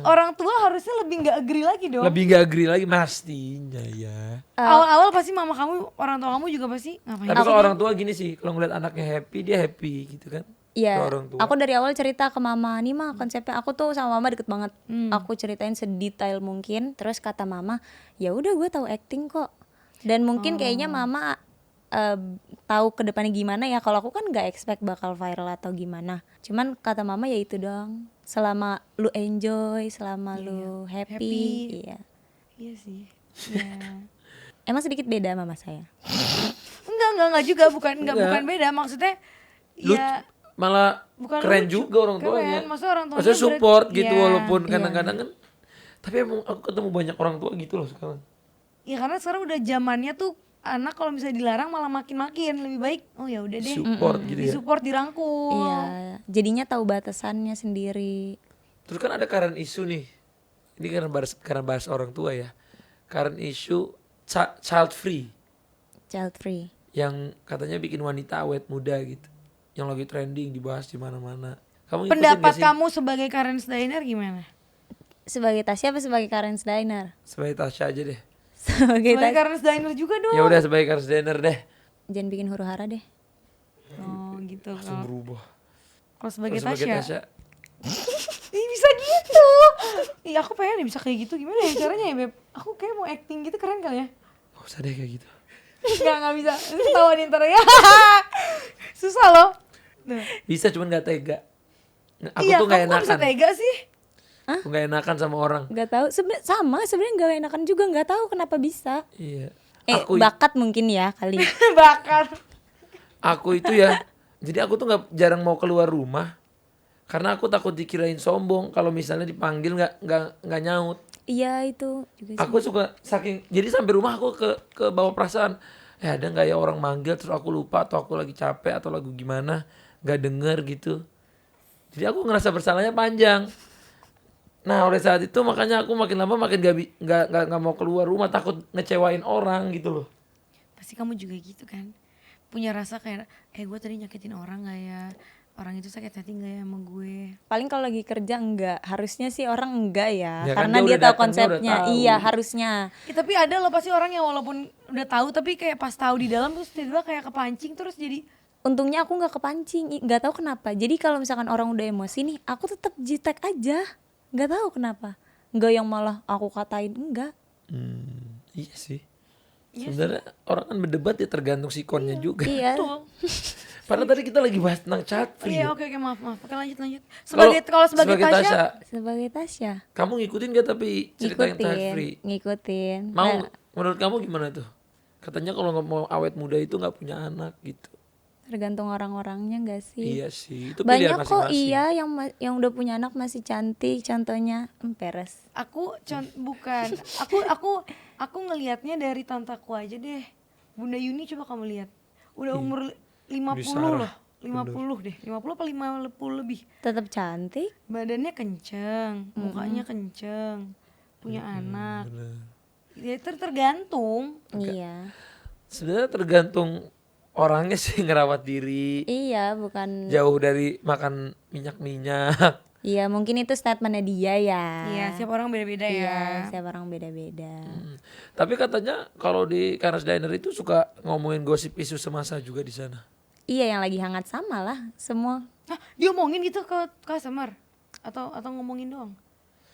[SPEAKER 1] Orang tua harusnya lebih gak agree lagi dong.
[SPEAKER 3] lebih gak agree lagi pastinya ya.
[SPEAKER 1] Awal-awal pasti mama kamu, orang tua kamu juga pasti ngapain
[SPEAKER 3] Tapi
[SPEAKER 1] sih?
[SPEAKER 3] kalau orang tua gini sih, kalau ngeliat anaknya happy dia happy gitu kan.
[SPEAKER 2] Iya,
[SPEAKER 3] Ke orang tua.
[SPEAKER 2] aku dari awal cerita ke mama, nih mah konsepnya aku tuh sama mama deket banget. Aku ceritain sedetail mungkin, terus kata mama, ya udah gue tahu acting kok. Dan mungkin kayaknya mama tahu ke depannya gimana ya. Kalau aku kan nggak expect bakal viral atau gimana. Cuman kata mama ya itu dong. Selama lu enjoy, selama lu happy, iya.
[SPEAKER 1] Iya sih. Iya.
[SPEAKER 2] Emang sedikit beda mama saya.
[SPEAKER 1] Enggak juga, bukan beda. Maksudnya
[SPEAKER 3] Lu
[SPEAKER 1] ya
[SPEAKER 3] malah
[SPEAKER 1] bukan
[SPEAKER 3] keren
[SPEAKER 1] lucu,
[SPEAKER 3] juga orang tuanya.
[SPEAKER 1] keren. Maksudnya orang tuanya
[SPEAKER 3] Maksudnya support
[SPEAKER 1] berarti-
[SPEAKER 3] gitu
[SPEAKER 1] iya,
[SPEAKER 3] walaupun kadang-kadang kan. Tapi emang aku ketemu banyak orang tua gitu loh sekarang.
[SPEAKER 1] ya karena sekarang udah zamannya tuh anak kalau misalnya dilarang malah makin-makin lebih baik. Oh ya udah deh.
[SPEAKER 3] Support gitu ya.
[SPEAKER 1] Disupport, dirangkul.
[SPEAKER 2] Iya, jadinya tahu batasannya sendiri.
[SPEAKER 3] Terus kan ada current issue nih. Ini karena bahas orang tua ya. Current issue child free
[SPEAKER 2] Child free.
[SPEAKER 3] yang katanya bikin wanita awet muda gitu. Yang lagi trending dibahas di mana-mana. Kamu ngikutin
[SPEAKER 1] Pendapat
[SPEAKER 3] gak sih?
[SPEAKER 1] kamu sebagai Karen Steiner gimana?
[SPEAKER 2] Sebagai Tasya apa sebagai Karen Steiner?
[SPEAKER 3] Sebagai Tasya aja deh.
[SPEAKER 2] Sebagai
[SPEAKER 1] Sebagai Karen Steiner juga dong.
[SPEAKER 3] Ya udah sebagai Karen Steiner deh.
[SPEAKER 2] Jangan bikin huru-hara deh.
[SPEAKER 1] Oh gitu.
[SPEAKER 3] Langsung berubah.
[SPEAKER 1] Kalau sebagai
[SPEAKER 3] Kalau
[SPEAKER 1] Tasya.
[SPEAKER 3] Tasya,
[SPEAKER 1] Ih bisa gitu. Ih aku pengen deh bisa kayak gitu. Gimana ya caranya ya Beb? Aku kayak mau acting gitu keren kali ya.
[SPEAKER 3] gak usah deh kayak gitu.
[SPEAKER 1] Gak bisa. Ketahuan ntar ya. Susah loh. Tuh.
[SPEAKER 3] Bisa cuman gak tega. Aku
[SPEAKER 1] Iya,
[SPEAKER 3] tuh gak
[SPEAKER 1] kamu kok bisa
[SPEAKER 3] enakan.
[SPEAKER 1] tega sih?
[SPEAKER 3] Aku gak enakan sama orang.
[SPEAKER 2] Nggak tahu. Sebenarnya nggak enakan juga, nggak tahu kenapa bisa.
[SPEAKER 3] Iya. Aku
[SPEAKER 2] Bakat mungkin ya kali.
[SPEAKER 1] Bakar.
[SPEAKER 3] aku itu ya. Jadi aku tuh jarang mau keluar rumah. Karena aku takut dikirain sombong kalau misalnya dipanggil nggak nyaut.
[SPEAKER 2] Iya itu juga sih.
[SPEAKER 3] Aku suka saking jadi sampai rumah aku ke bawa perasaan. Ada nggak ya orang manggil terus aku lupa atau aku lagi capek atau lagu gimana nggak denger gitu. Jadi aku ngerasa bersalahnya panjang. Nah oleh saat itu makanya aku makin lama makin nggak mau keluar rumah, takut ngecewain orang gitu loh.
[SPEAKER 1] Pasti kamu juga gitu kan, punya rasa kayak gue tadi nyakitin orang gak ya, orang itu sakit hati gak ya sama gue.
[SPEAKER 2] Paling kalau lagi kerja enggak, harusnya sih orang enggak ya,
[SPEAKER 3] Ya kan
[SPEAKER 2] karena
[SPEAKER 3] dia
[SPEAKER 2] dia
[SPEAKER 3] udah
[SPEAKER 2] tahu
[SPEAKER 3] datang, dia udah
[SPEAKER 2] konsepnya.
[SPEAKER 3] tahu.
[SPEAKER 2] Iya, harusnya.
[SPEAKER 1] Ya, tapi ada loh pasti orang yang walaupun udah tahu tapi kayak pas tahu di dalam terus tiba-tiba kayak kepancing terus jadi
[SPEAKER 2] Untungnya aku nggak kepancing, nggak tahu kenapa. Jadi kalau misalkan orang udah emosi nih, aku tetap jitek aja, nggak tahu kenapa. Nggak yang malah aku katain, enggak.
[SPEAKER 3] Iya sih. Sebenarnya orang kan berdebat ya tergantung sikonnya juga.
[SPEAKER 2] Iya.
[SPEAKER 1] tuh.
[SPEAKER 3] Padahal tadi kita lagi bahas tentang chat free.
[SPEAKER 1] Iya
[SPEAKER 3] ya.
[SPEAKER 1] oke maaf. Oke lanjut. Kalau sebagai Tasya,
[SPEAKER 2] Sebagai Tasya,
[SPEAKER 3] kamu ngikutin gak tapi cerita yang chat free?
[SPEAKER 2] ngikutin.
[SPEAKER 3] Mau
[SPEAKER 2] Nah,
[SPEAKER 3] menurut kamu gimana tuh? Katanya kalau nggak mau awet muda itu nggak punya anak gitu.
[SPEAKER 2] tergantung orang-orangnya nggak sih?
[SPEAKER 3] Iya sih, itu pilihan
[SPEAKER 2] Banyak kok
[SPEAKER 3] masing-masing.
[SPEAKER 2] iya yang udah punya anak masih cantik, contohnya Peres.
[SPEAKER 1] bukan. Aku ngelihatnya dari tantaku aja deh. Bunda Yuni coba kamu lihat. Udah umur 50
[SPEAKER 3] Sarah,
[SPEAKER 1] loh. 50 deh. 50 apa 50 lebih.
[SPEAKER 2] Tetap cantik.
[SPEAKER 1] Badannya kenceng, mukanya kenceng, punya anak. Ya tergantung.
[SPEAKER 2] Iya.
[SPEAKER 3] Sebenarnya tergantung orangnya sih ngerawat diri,
[SPEAKER 2] Iya, bukan.
[SPEAKER 3] jauh dari makan minyak-minyak.
[SPEAKER 2] Iya, mungkin itu statementnya dia ya.
[SPEAKER 1] Iya, setiap orang beda-beda ya.
[SPEAKER 2] Iya, setiap orang beda-beda.
[SPEAKER 3] Tapi katanya kalau di Karas Diner itu suka ngomongin gosip isu semasa juga di sana.
[SPEAKER 2] Iya, yang lagi hangat sama lah semua.
[SPEAKER 1] Hah, diomongin gitu ke customer atau ngomongin doang?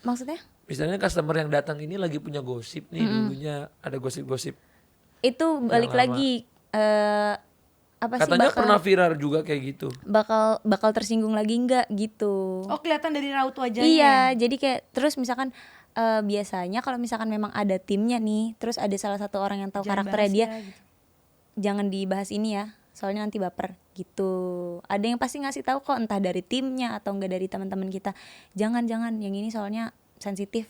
[SPEAKER 2] Maksudnya?
[SPEAKER 3] Misalnya customer yang datang ini lagi punya gosip nih, dulunya ada gosip-gosip.
[SPEAKER 2] Itu balik
[SPEAKER 3] lama.
[SPEAKER 2] lagi apa sih
[SPEAKER 3] Katanya
[SPEAKER 2] bakal
[SPEAKER 3] pernah viral juga kayak gitu.
[SPEAKER 2] bakal tersinggung lagi enggak gitu.
[SPEAKER 1] Oh, kelihatan dari raut wajahnya.
[SPEAKER 2] Iya, jadi kayak terus misalkan biasanya kalau misalkan memang ada timnya nih, terus ada salah satu orang yang tahu
[SPEAKER 1] Jangan
[SPEAKER 2] karakternya
[SPEAKER 1] bahas
[SPEAKER 2] dia,
[SPEAKER 1] ya, gitu.
[SPEAKER 2] jangan dibahas ini ya, soalnya nanti baper gitu. Ada yang pasti ngasih tahu kok, entah dari timnya atau enggak dari teman-teman kita. Jangan yang ini soalnya sensitif.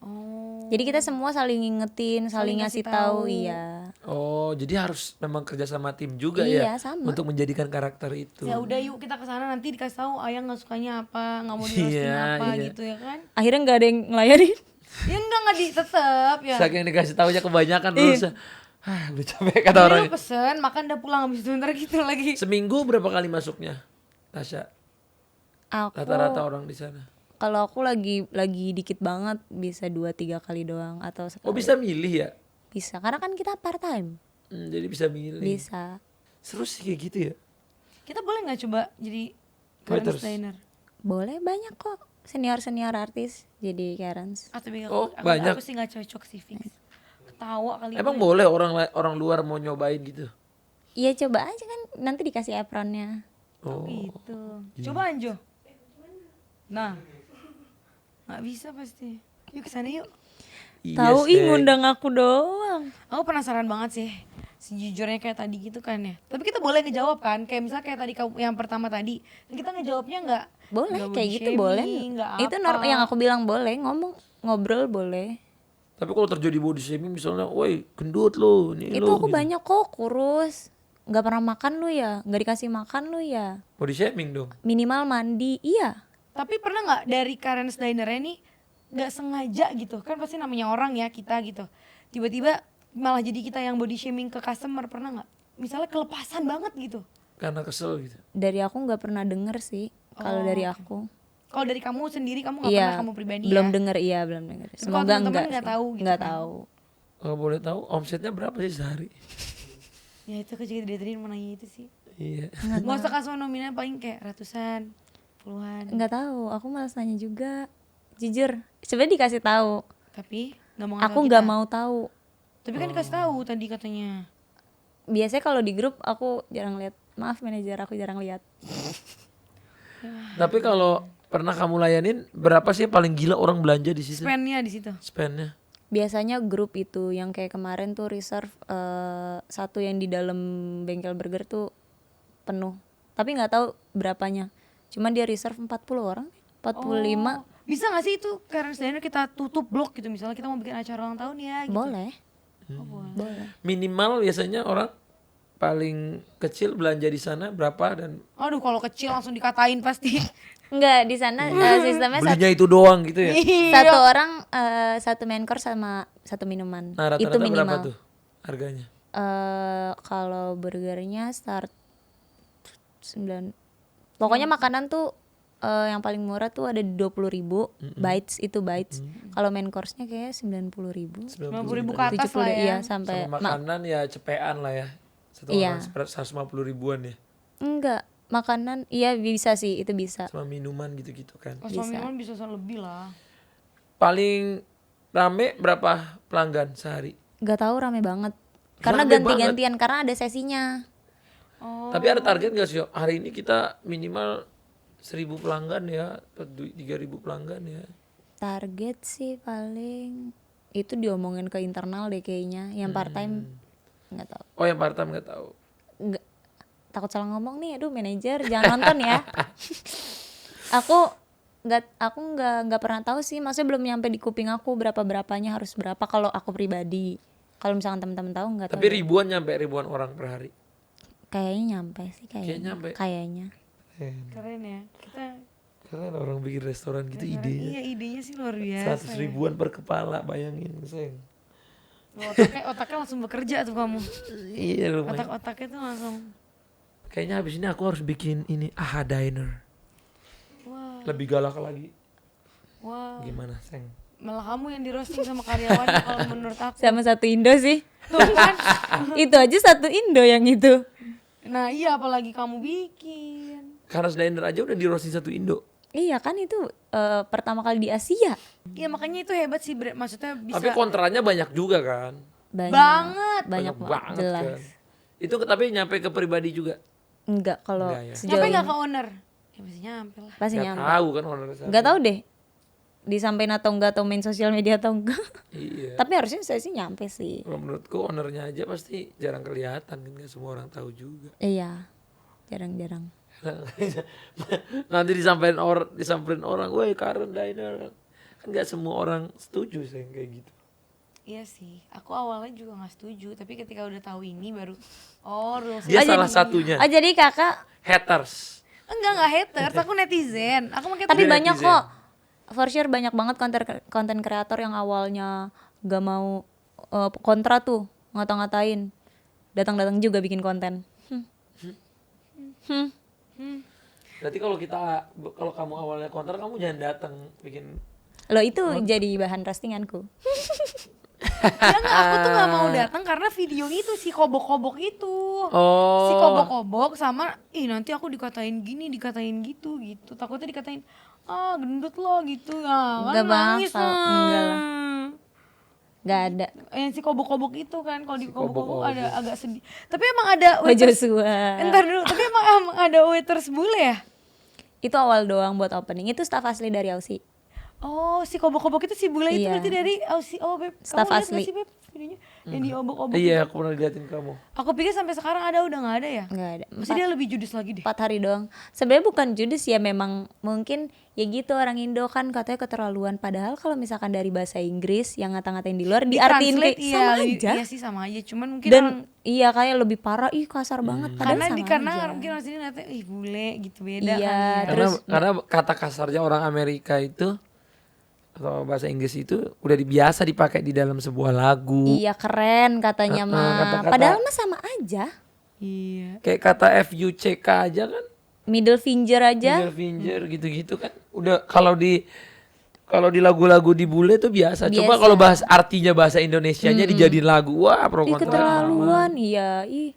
[SPEAKER 1] Oh.
[SPEAKER 2] Jadi kita semua saling ngingetin, saling ngasih tahu, iya.
[SPEAKER 3] Oh, jadi harus memang kerja sama tim juga
[SPEAKER 2] Iya,
[SPEAKER 3] ya
[SPEAKER 2] sama.
[SPEAKER 3] untuk menjadikan karakter itu.
[SPEAKER 1] Ya udah yuk kita ke sana nanti dikasih tahu ayah nggak sukanya apa, nggak mau dirosting
[SPEAKER 3] Iya,
[SPEAKER 1] apa
[SPEAKER 3] iya.
[SPEAKER 1] gitu ya kan?
[SPEAKER 2] Akhirnya nggak ada yang ngelayanin.
[SPEAKER 1] Ya enggak tetep ya.
[SPEAKER 3] Saking dikasih tahunya kebanyakan terus. Udah capek kata
[SPEAKER 1] Jadi
[SPEAKER 3] orang.
[SPEAKER 1] lu pesen, makan udah pulang habis itu ntar gitu lagi.
[SPEAKER 3] Seminggu berapa kali masuknya? Tasya,
[SPEAKER 2] Aku
[SPEAKER 3] rata-rata orang di sana.
[SPEAKER 2] kalau aku lagi dikit banget bisa 2-3 kali doang atau sekali.
[SPEAKER 3] Oh, bisa milih ya?
[SPEAKER 2] Bisa, karena kan kita part time.
[SPEAKER 3] Jadi bisa milih.
[SPEAKER 2] Bisa.
[SPEAKER 3] Seru sih kayak gitu ya.
[SPEAKER 1] Kita boleh nggak coba jadi
[SPEAKER 3] Waiters.
[SPEAKER 1] Karens Diner?
[SPEAKER 2] Boleh, banyak kok senior artis jadi Karens.
[SPEAKER 1] Tapi
[SPEAKER 3] Oh,
[SPEAKER 1] aku
[SPEAKER 3] banyak.
[SPEAKER 1] sih nggak cocok sih fix. Ketawa kali.
[SPEAKER 3] Emang
[SPEAKER 1] gue.
[SPEAKER 3] boleh orang luar mau nyobain gitu?
[SPEAKER 2] Iya, coba aja kan, nanti dikasih apronnya.
[SPEAKER 3] Oh.
[SPEAKER 1] Gitu. Coba Anjo. Nah, nggak bisa pasti. Yuk kesana yuk.
[SPEAKER 3] Iya
[SPEAKER 2] Tahu
[SPEAKER 3] sih.
[SPEAKER 2] ngundang aku doang.
[SPEAKER 1] Aku penasaran banget sih. Sejujurnya kayak tadi gitu kan ya. Tapi kita boleh ngejawab kan? Kayak misalnya kayak tadi yang pertama tadi. Kita ngejawabnya nggak
[SPEAKER 2] Boleh,
[SPEAKER 1] nggak
[SPEAKER 2] kayak
[SPEAKER 1] body
[SPEAKER 2] gitu boleh.
[SPEAKER 1] shaming, nggak
[SPEAKER 2] Itu
[SPEAKER 1] apa.
[SPEAKER 2] yang aku bilang boleh, ngobrol boleh.
[SPEAKER 3] Tapi kalau terjadi body shaming misalnya, woi gendut lo, ini
[SPEAKER 2] Itu
[SPEAKER 3] lo.
[SPEAKER 2] aku
[SPEAKER 3] gitu.
[SPEAKER 2] banyak kok kurus. Nggak pernah makan lu ya, nggak dikasih makan lu ya.
[SPEAKER 3] Body shaming dong.
[SPEAKER 2] Minimal mandi, iya.
[SPEAKER 1] Tapi pernah nggak dari Karens Diner ini nggak sengaja gitu kan, pasti namanya orang ya kita gitu, tiba-tiba malah jadi kita yang body shaming ke customer, pernah nggak? Misalnya kelepasan banget gitu.
[SPEAKER 3] Karena kesel gitu.
[SPEAKER 2] Dari aku nggak pernah denger sih. Kalau
[SPEAKER 1] Oh,
[SPEAKER 2] dari
[SPEAKER 1] oke.
[SPEAKER 2] aku,
[SPEAKER 1] Kalau dari kamu sendiri kamu nggak
[SPEAKER 2] iya,
[SPEAKER 1] pernah kamu pribadi
[SPEAKER 2] belum
[SPEAKER 1] ya?
[SPEAKER 2] denger, iya belum denger.
[SPEAKER 1] Tapi kalau
[SPEAKER 2] Semoga
[SPEAKER 1] teman-teman
[SPEAKER 2] enggak
[SPEAKER 1] nggak
[SPEAKER 2] sih.
[SPEAKER 1] tahu gitu
[SPEAKER 2] Nggak
[SPEAKER 1] kan?
[SPEAKER 2] tahu.
[SPEAKER 3] Kalau boleh tahu omsetnya berapa sih sehari?
[SPEAKER 1] Ya itu kejadian dari tadi mau nanya itu sih.
[SPEAKER 3] Iya.
[SPEAKER 1] Nggak usah kasih nominal, paling kayak ratusan, puluhan.
[SPEAKER 2] Nggak tahu. Aku malas nanya juga. Jujur, sebenarnya dikasih tahu.
[SPEAKER 1] Tapi nggak mau
[SPEAKER 2] Aku
[SPEAKER 1] ngasih
[SPEAKER 2] nggak
[SPEAKER 1] kita.
[SPEAKER 2] mau tahu.
[SPEAKER 1] Tapi kan dikasih tahu tadi katanya.
[SPEAKER 2] Biasanya kalau di grup aku jarang lihat. Maaf manajer, aku jarang lihat.
[SPEAKER 3] Tapi kalau pernah kamu layanin, berapa sih yang paling gila orang belanja di situ?
[SPEAKER 1] Spendnya di situ.
[SPEAKER 3] Spendnya?
[SPEAKER 2] Biasanya grup itu yang kayak kemarin tuh reserve satu yang di dalam bengkel burger tuh penuh. Tapi nggak tahu berapanya. Cuman dia reserve 40 orang, 45.
[SPEAKER 1] Oh, bisa gak sih itu Karens Diner kita tutup blok gitu, misalnya kita mau bikin acara ulang tahun ya gitu.
[SPEAKER 2] Boleh.
[SPEAKER 1] Oh, boleh.
[SPEAKER 2] Boleh.
[SPEAKER 3] Minimal biasanya orang paling kecil belanja di sana berapa dan
[SPEAKER 1] Aduh, kalau kecil langsung dikatain pasti.
[SPEAKER 2] Enggak, di sana sistemnya
[SPEAKER 3] belinya itu doang gitu ya?
[SPEAKER 2] satu orang satu main course sama satu minuman.
[SPEAKER 3] Nah
[SPEAKER 2] Itu
[SPEAKER 3] rata-rata berapa
[SPEAKER 2] minimal.
[SPEAKER 3] tuh harganya?
[SPEAKER 2] Kalau burgernya start 9. Pokoknya makanan tuh yang paling murah tuh ada di 20.000 bites itu bites. Kalau main course-nya kayak 90.000.
[SPEAKER 1] 90.000 ke atas lah ya.
[SPEAKER 2] Iya sampai
[SPEAKER 3] Sama makanan ya cepean lah ya. Satu
[SPEAKER 2] Iya.
[SPEAKER 3] orang 150 ribuan ya.
[SPEAKER 2] enggak, makanan iya bisa sih, itu bisa.
[SPEAKER 3] Sama minuman gitu-gitu kan.
[SPEAKER 1] Pas minuman bisa lebih lah.
[SPEAKER 3] Paling rame berapa pelanggan sehari?
[SPEAKER 2] Gak tahu rame banget. Karena
[SPEAKER 3] Rame
[SPEAKER 2] ganti-gantian karena ada sesinya.
[SPEAKER 3] Tapi ada target gak sih? Hari ini kita minimal 1.000 pelanggan ya, atau 3.000 pelanggan ya.
[SPEAKER 2] Target sih paling itu diomongin ke internal deh kayaknya. Yang part time nggak tahu.
[SPEAKER 3] Oh yang part time gak tahu.
[SPEAKER 2] Nggak, takut salah ngomong nih, aduh manajer jangan nonton ya. aku nggak pernah tahu sih, maksudnya belum nyampe di kuping aku berapanya harus berapa kalau aku pribadi. Kalau misalkan teman-teman tahu nggak tahu.
[SPEAKER 3] Tapi ribuan orang per hari.
[SPEAKER 2] Kayaknya nyampe sih
[SPEAKER 3] Kayaknya nyampe.
[SPEAKER 2] Kayaknya.
[SPEAKER 1] Keren ya. Kita
[SPEAKER 3] Keren orang bikin restoran gitu idenya.
[SPEAKER 1] iya idenya sih luar biasa.
[SPEAKER 3] 100 ribuan per kepala, bayangin sayang.
[SPEAKER 1] Otaknya langsung bekerja tuh kamu.
[SPEAKER 3] Iya lumayan.
[SPEAKER 1] Otak-otaknya tuh langsung.
[SPEAKER 3] Kayaknya habis ini aku harus bikin ini AHA Diner.
[SPEAKER 1] Wah,
[SPEAKER 3] Lebih galak lagi.
[SPEAKER 1] wah.
[SPEAKER 3] Gimana sayang?
[SPEAKER 1] Malah kamu yang di roasting sama karyawannya kalau menurut aku.
[SPEAKER 2] Sama satu Indo sih.
[SPEAKER 1] Tuh kan.
[SPEAKER 2] Itu aja satu Indo yang itu.
[SPEAKER 1] Nah iya apalagi kamu bikin.
[SPEAKER 3] Karena Diner aja udah di roasting satu Indo.
[SPEAKER 2] Iya kan itu pertama kali di Asia.
[SPEAKER 1] Iya makanya itu hebat sih maksudnya bisa.
[SPEAKER 3] Tapi kontranya banyak juga kan.
[SPEAKER 1] Banget.
[SPEAKER 2] Banyak banget jelas.
[SPEAKER 3] kan. Itu tapi nyampe ke pribadi juga.
[SPEAKER 2] Enggak kalau
[SPEAKER 3] Enggak ya.
[SPEAKER 2] sejauh
[SPEAKER 1] Nyampe
[SPEAKER 2] ini
[SPEAKER 1] nggak ke owner? Ya pasti nyampe lah.
[SPEAKER 2] pasti
[SPEAKER 3] Gak
[SPEAKER 2] nyampe.
[SPEAKER 3] tahu kan owner sana.
[SPEAKER 2] Nggak tahu deh disampaikan atau enggak atau main sosial media atau enggak.
[SPEAKER 3] Iya.
[SPEAKER 2] Tapi harusnya saya sih nyampe sih.
[SPEAKER 3] Kalau menurutku ownernya aja pasti jarang kelihatan kan, gak semua orang tahu juga.
[SPEAKER 2] Iya. Jarang-jarang.
[SPEAKER 3] Nanti disamperin orang, woi Karen Diner. Kan gak semua orang setuju sih kayak gitu.
[SPEAKER 1] Iya sih, aku awalnya juga nggak setuju, tapi ketika udah tahu ini baru rules.
[SPEAKER 3] Dia
[SPEAKER 2] Oh,
[SPEAKER 3] salah
[SPEAKER 2] jadi-
[SPEAKER 3] satunya.
[SPEAKER 2] Oh jadi kakak
[SPEAKER 3] Haters.
[SPEAKER 1] Enggak haters, aku netizen. Aku makanya
[SPEAKER 2] tapi
[SPEAKER 3] Dia
[SPEAKER 2] banyak
[SPEAKER 3] netizen.
[SPEAKER 2] kok. For sure banyak banget konten kreator yang awalnya gak mau kontra tuh, ngata-ngatain. Datang-datang juga bikin konten.
[SPEAKER 3] Berarti kalau kamu awalnya kontra, kamu jangan datang bikin.
[SPEAKER 2] Loh itu jadi bahan roastinganku.
[SPEAKER 1] Ya enggak, aku tuh nggak mau datang karena video itu si kobok-kobok itu.
[SPEAKER 3] Oh.
[SPEAKER 1] Si kobok-kobok sama nanti aku dikatain gini, dikatain gitu. Takutnya dikatain gendut lo gitu. Ya,
[SPEAKER 2] Enggak,
[SPEAKER 1] kan
[SPEAKER 2] Bang.
[SPEAKER 1] nangis
[SPEAKER 2] Enggak lah. Gak ada.
[SPEAKER 1] Si kobok-kobok itu kan kalau di kobok-kobok
[SPEAKER 3] kobok-kobok.
[SPEAKER 1] ada agak sedih. Tapi emang ada
[SPEAKER 2] Oh Joshua.
[SPEAKER 1] Entar dulu, tapi emang ada waiters bule ya?
[SPEAKER 2] Itu awal doang buat opening. Itu staff asli dari Aussie.
[SPEAKER 1] Oh, si kobok-kobok itu si bule itu
[SPEAKER 2] Iya.
[SPEAKER 1] berarti dari Aussie. Oh, Beb.
[SPEAKER 2] Staff
[SPEAKER 1] Kamu lihat
[SPEAKER 2] asli.
[SPEAKER 1] nggak sih, Beb, videonya? Yang diobok-obok.
[SPEAKER 3] Iya, aku pernah liatin kamu.
[SPEAKER 1] Aku pikir sampai sekarang udah nggak ada ya?
[SPEAKER 2] Nggak ada.
[SPEAKER 1] Mesti dia lebih judes lagi deh.
[SPEAKER 2] 4 hari doang. Sebenarnya bukan judes ya, memang mungkin ya gitu orang Indo kan katanya keterlaluan. Padahal kalau misalkan dari bahasa Inggris yang ngata-ngatain di luar diartiin
[SPEAKER 1] Translate,
[SPEAKER 2] kayak sama aja.
[SPEAKER 1] Iya sih sama aja. Cuman mungkin
[SPEAKER 2] Dan
[SPEAKER 1] orang,
[SPEAKER 2] iya kayak lebih parah, ih kasar banget. Padahal
[SPEAKER 1] karena
[SPEAKER 2] sama aja.
[SPEAKER 1] mungkin orang sini nanti bule gitu beda
[SPEAKER 2] Iya,
[SPEAKER 1] kali ya.
[SPEAKER 2] terus
[SPEAKER 3] Karena kata kasarnya orang Amerika itu atau bahasa Inggris itu udah biasa dipakai di dalam sebuah lagu.
[SPEAKER 2] iya keren katanya mah.
[SPEAKER 3] kata-kata-
[SPEAKER 2] Padahal mah sama aja.
[SPEAKER 1] Iya.
[SPEAKER 3] Kayak kata FUCK aja kan,
[SPEAKER 2] Middle finger aja.
[SPEAKER 3] finger finger gitu-gitu kan. Udah kalau di lagu-lagu di bule tuh biasa. Coba
[SPEAKER 2] Biasa.
[SPEAKER 3] kalau bahas artinya bahasa Indonesianya dijadiin lagu, wah pro
[SPEAKER 2] Ih
[SPEAKER 3] kontra.
[SPEAKER 2] keterlaluan, iya. Ih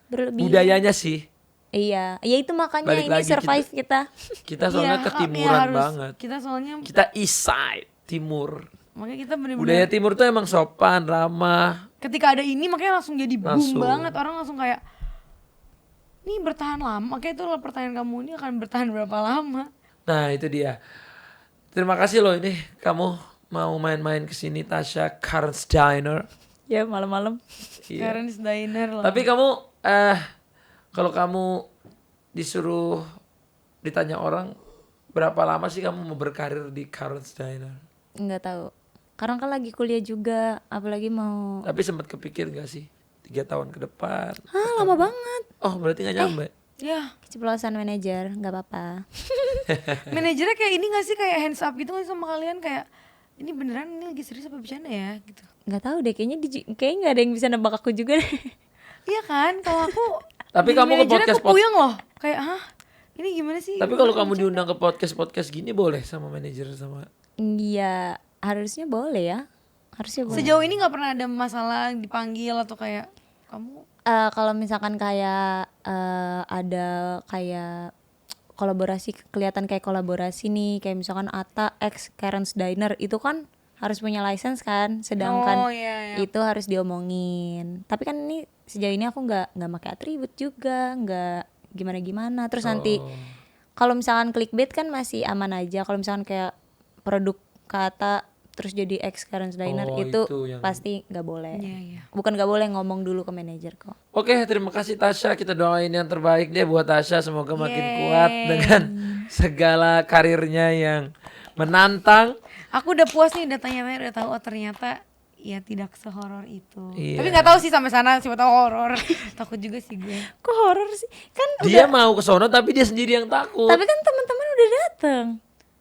[SPEAKER 2] berlebihan.
[SPEAKER 3] Budayanya sih.
[SPEAKER 2] Iya, ya itu makanya
[SPEAKER 3] Balik
[SPEAKER 2] ini
[SPEAKER 3] lagi
[SPEAKER 2] survive kita.
[SPEAKER 3] Kita soalnya
[SPEAKER 1] Iya,
[SPEAKER 3] ketimuran
[SPEAKER 1] harus.
[SPEAKER 3] banget.
[SPEAKER 1] Kita soalnya
[SPEAKER 3] Kita east side, timur.
[SPEAKER 1] makanya kita bener-bener
[SPEAKER 3] Budaya timur tuh emang sopan, ramah.
[SPEAKER 1] ketika ada ini makanya langsung jadi boom
[SPEAKER 3] Langsung.
[SPEAKER 1] banget. Orang langsung kayak ini bertahan lama. Makanya itu pertanyaan kamu ini akan bertahan berapa lama?
[SPEAKER 3] Nah itu dia. Terima kasih loh ini kamu mau main-main ke sini Tasya Karen's Diner.
[SPEAKER 2] Ya malam-malam.
[SPEAKER 3] Iya.
[SPEAKER 1] Karen's Diner lah.
[SPEAKER 3] Tapi kamu kalau kamu disuruh ditanya orang berapa lama sih kamu mau berkarir di Karen's Diner?
[SPEAKER 2] Nggak tahu. Karena kan lagi kuliah juga, apalagi mau
[SPEAKER 3] Tapi sempat kepikir gak sih? 3 tahun ke depan.
[SPEAKER 2] Lama banget.
[SPEAKER 3] Oh berarti nggak nyampe.
[SPEAKER 1] Ya,
[SPEAKER 2] Keceplosan manajer, nggak apa-apa.
[SPEAKER 1] manajernya kayak ini gak sih, kayak hands up gitu gak sih sama kalian, kayak ini beneran ini lagi serius apa bercanda ya gitu.
[SPEAKER 2] Nggak tahu deh, kayaknya nggak ada yang bisa nebak aku juga deh.
[SPEAKER 1] Iya kan, kalau aku
[SPEAKER 3] Tapi
[SPEAKER 1] jadi
[SPEAKER 3] kamu ke
[SPEAKER 1] manajernya
[SPEAKER 3] podcast
[SPEAKER 1] aku puyeng loh, kayak hah ini gimana sih.
[SPEAKER 3] Tapi kalau kamu diundang ke podcast gini boleh sama manajer sama.
[SPEAKER 2] Iya, harusnya boleh ya. Harusnya boleh.
[SPEAKER 1] Sejauh ini nggak pernah ada masalah dipanggil atau kayak kamu
[SPEAKER 2] Kalau misalkan kayak ada kayak kolaborasi, kelihatan kayak kolaborasi nih, kayak misalkan Ata X Karen's Diner itu kan harus punya license kan, sedangkan
[SPEAKER 1] iya.
[SPEAKER 2] itu harus diomongin. Tapi kan ini sejauh ini aku nggak pakai atribut juga, nggak gimana terus nanti kalau misalkan clickbait kan masih aman aja. Kalau misalkan kayak produk kata terus jadi X Karen's Diner
[SPEAKER 3] Oh,
[SPEAKER 2] itu
[SPEAKER 3] itu yang-
[SPEAKER 2] pasti nggak boleh.
[SPEAKER 1] Iya.
[SPEAKER 2] Bukan nggak boleh, ngomong dulu ke manajer kok.
[SPEAKER 3] Oke, terima kasih Tasya. Kita doain yang terbaik deh buat Tasya. Semoga makin
[SPEAKER 1] Yeay.
[SPEAKER 3] kuat dengan segala karirnya yang menantang.
[SPEAKER 1] Aku udah puas nih, udah tanya-tanya, udah tahu oh ternyata ya tidak sehoror itu.
[SPEAKER 3] Iya.
[SPEAKER 1] Tapi nggak tahu sih sampai sana, siapa tahu horor. Takut juga sih gue.
[SPEAKER 2] Kok horor sih? Kan
[SPEAKER 3] Dia mau ke sono tapi dia sendiri yang takut.
[SPEAKER 2] tapi kan teman-teman udah dateng.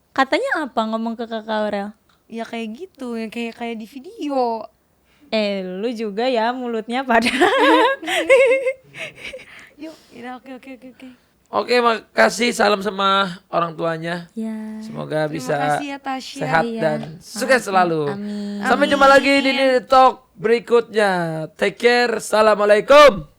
[SPEAKER 2] Katanya apa ngomong ke Kakak Aurel?
[SPEAKER 1] Ya kayak gitu, yang kayak di video.
[SPEAKER 2] Lu juga ya mulutnya pada.
[SPEAKER 1] Yuk, ya oke.
[SPEAKER 3] Oke, makasih. Salam sama orang tuanya.
[SPEAKER 2] Ya.
[SPEAKER 3] Semoga
[SPEAKER 1] Terima
[SPEAKER 3] bisa
[SPEAKER 1] kasih ya Tasya.
[SPEAKER 3] sehat
[SPEAKER 2] Iya.
[SPEAKER 3] dan sukses selalu.
[SPEAKER 2] Amin.
[SPEAKER 3] Sampai jumpa lagi di Talk berikutnya. Take care. Assalamualaikum.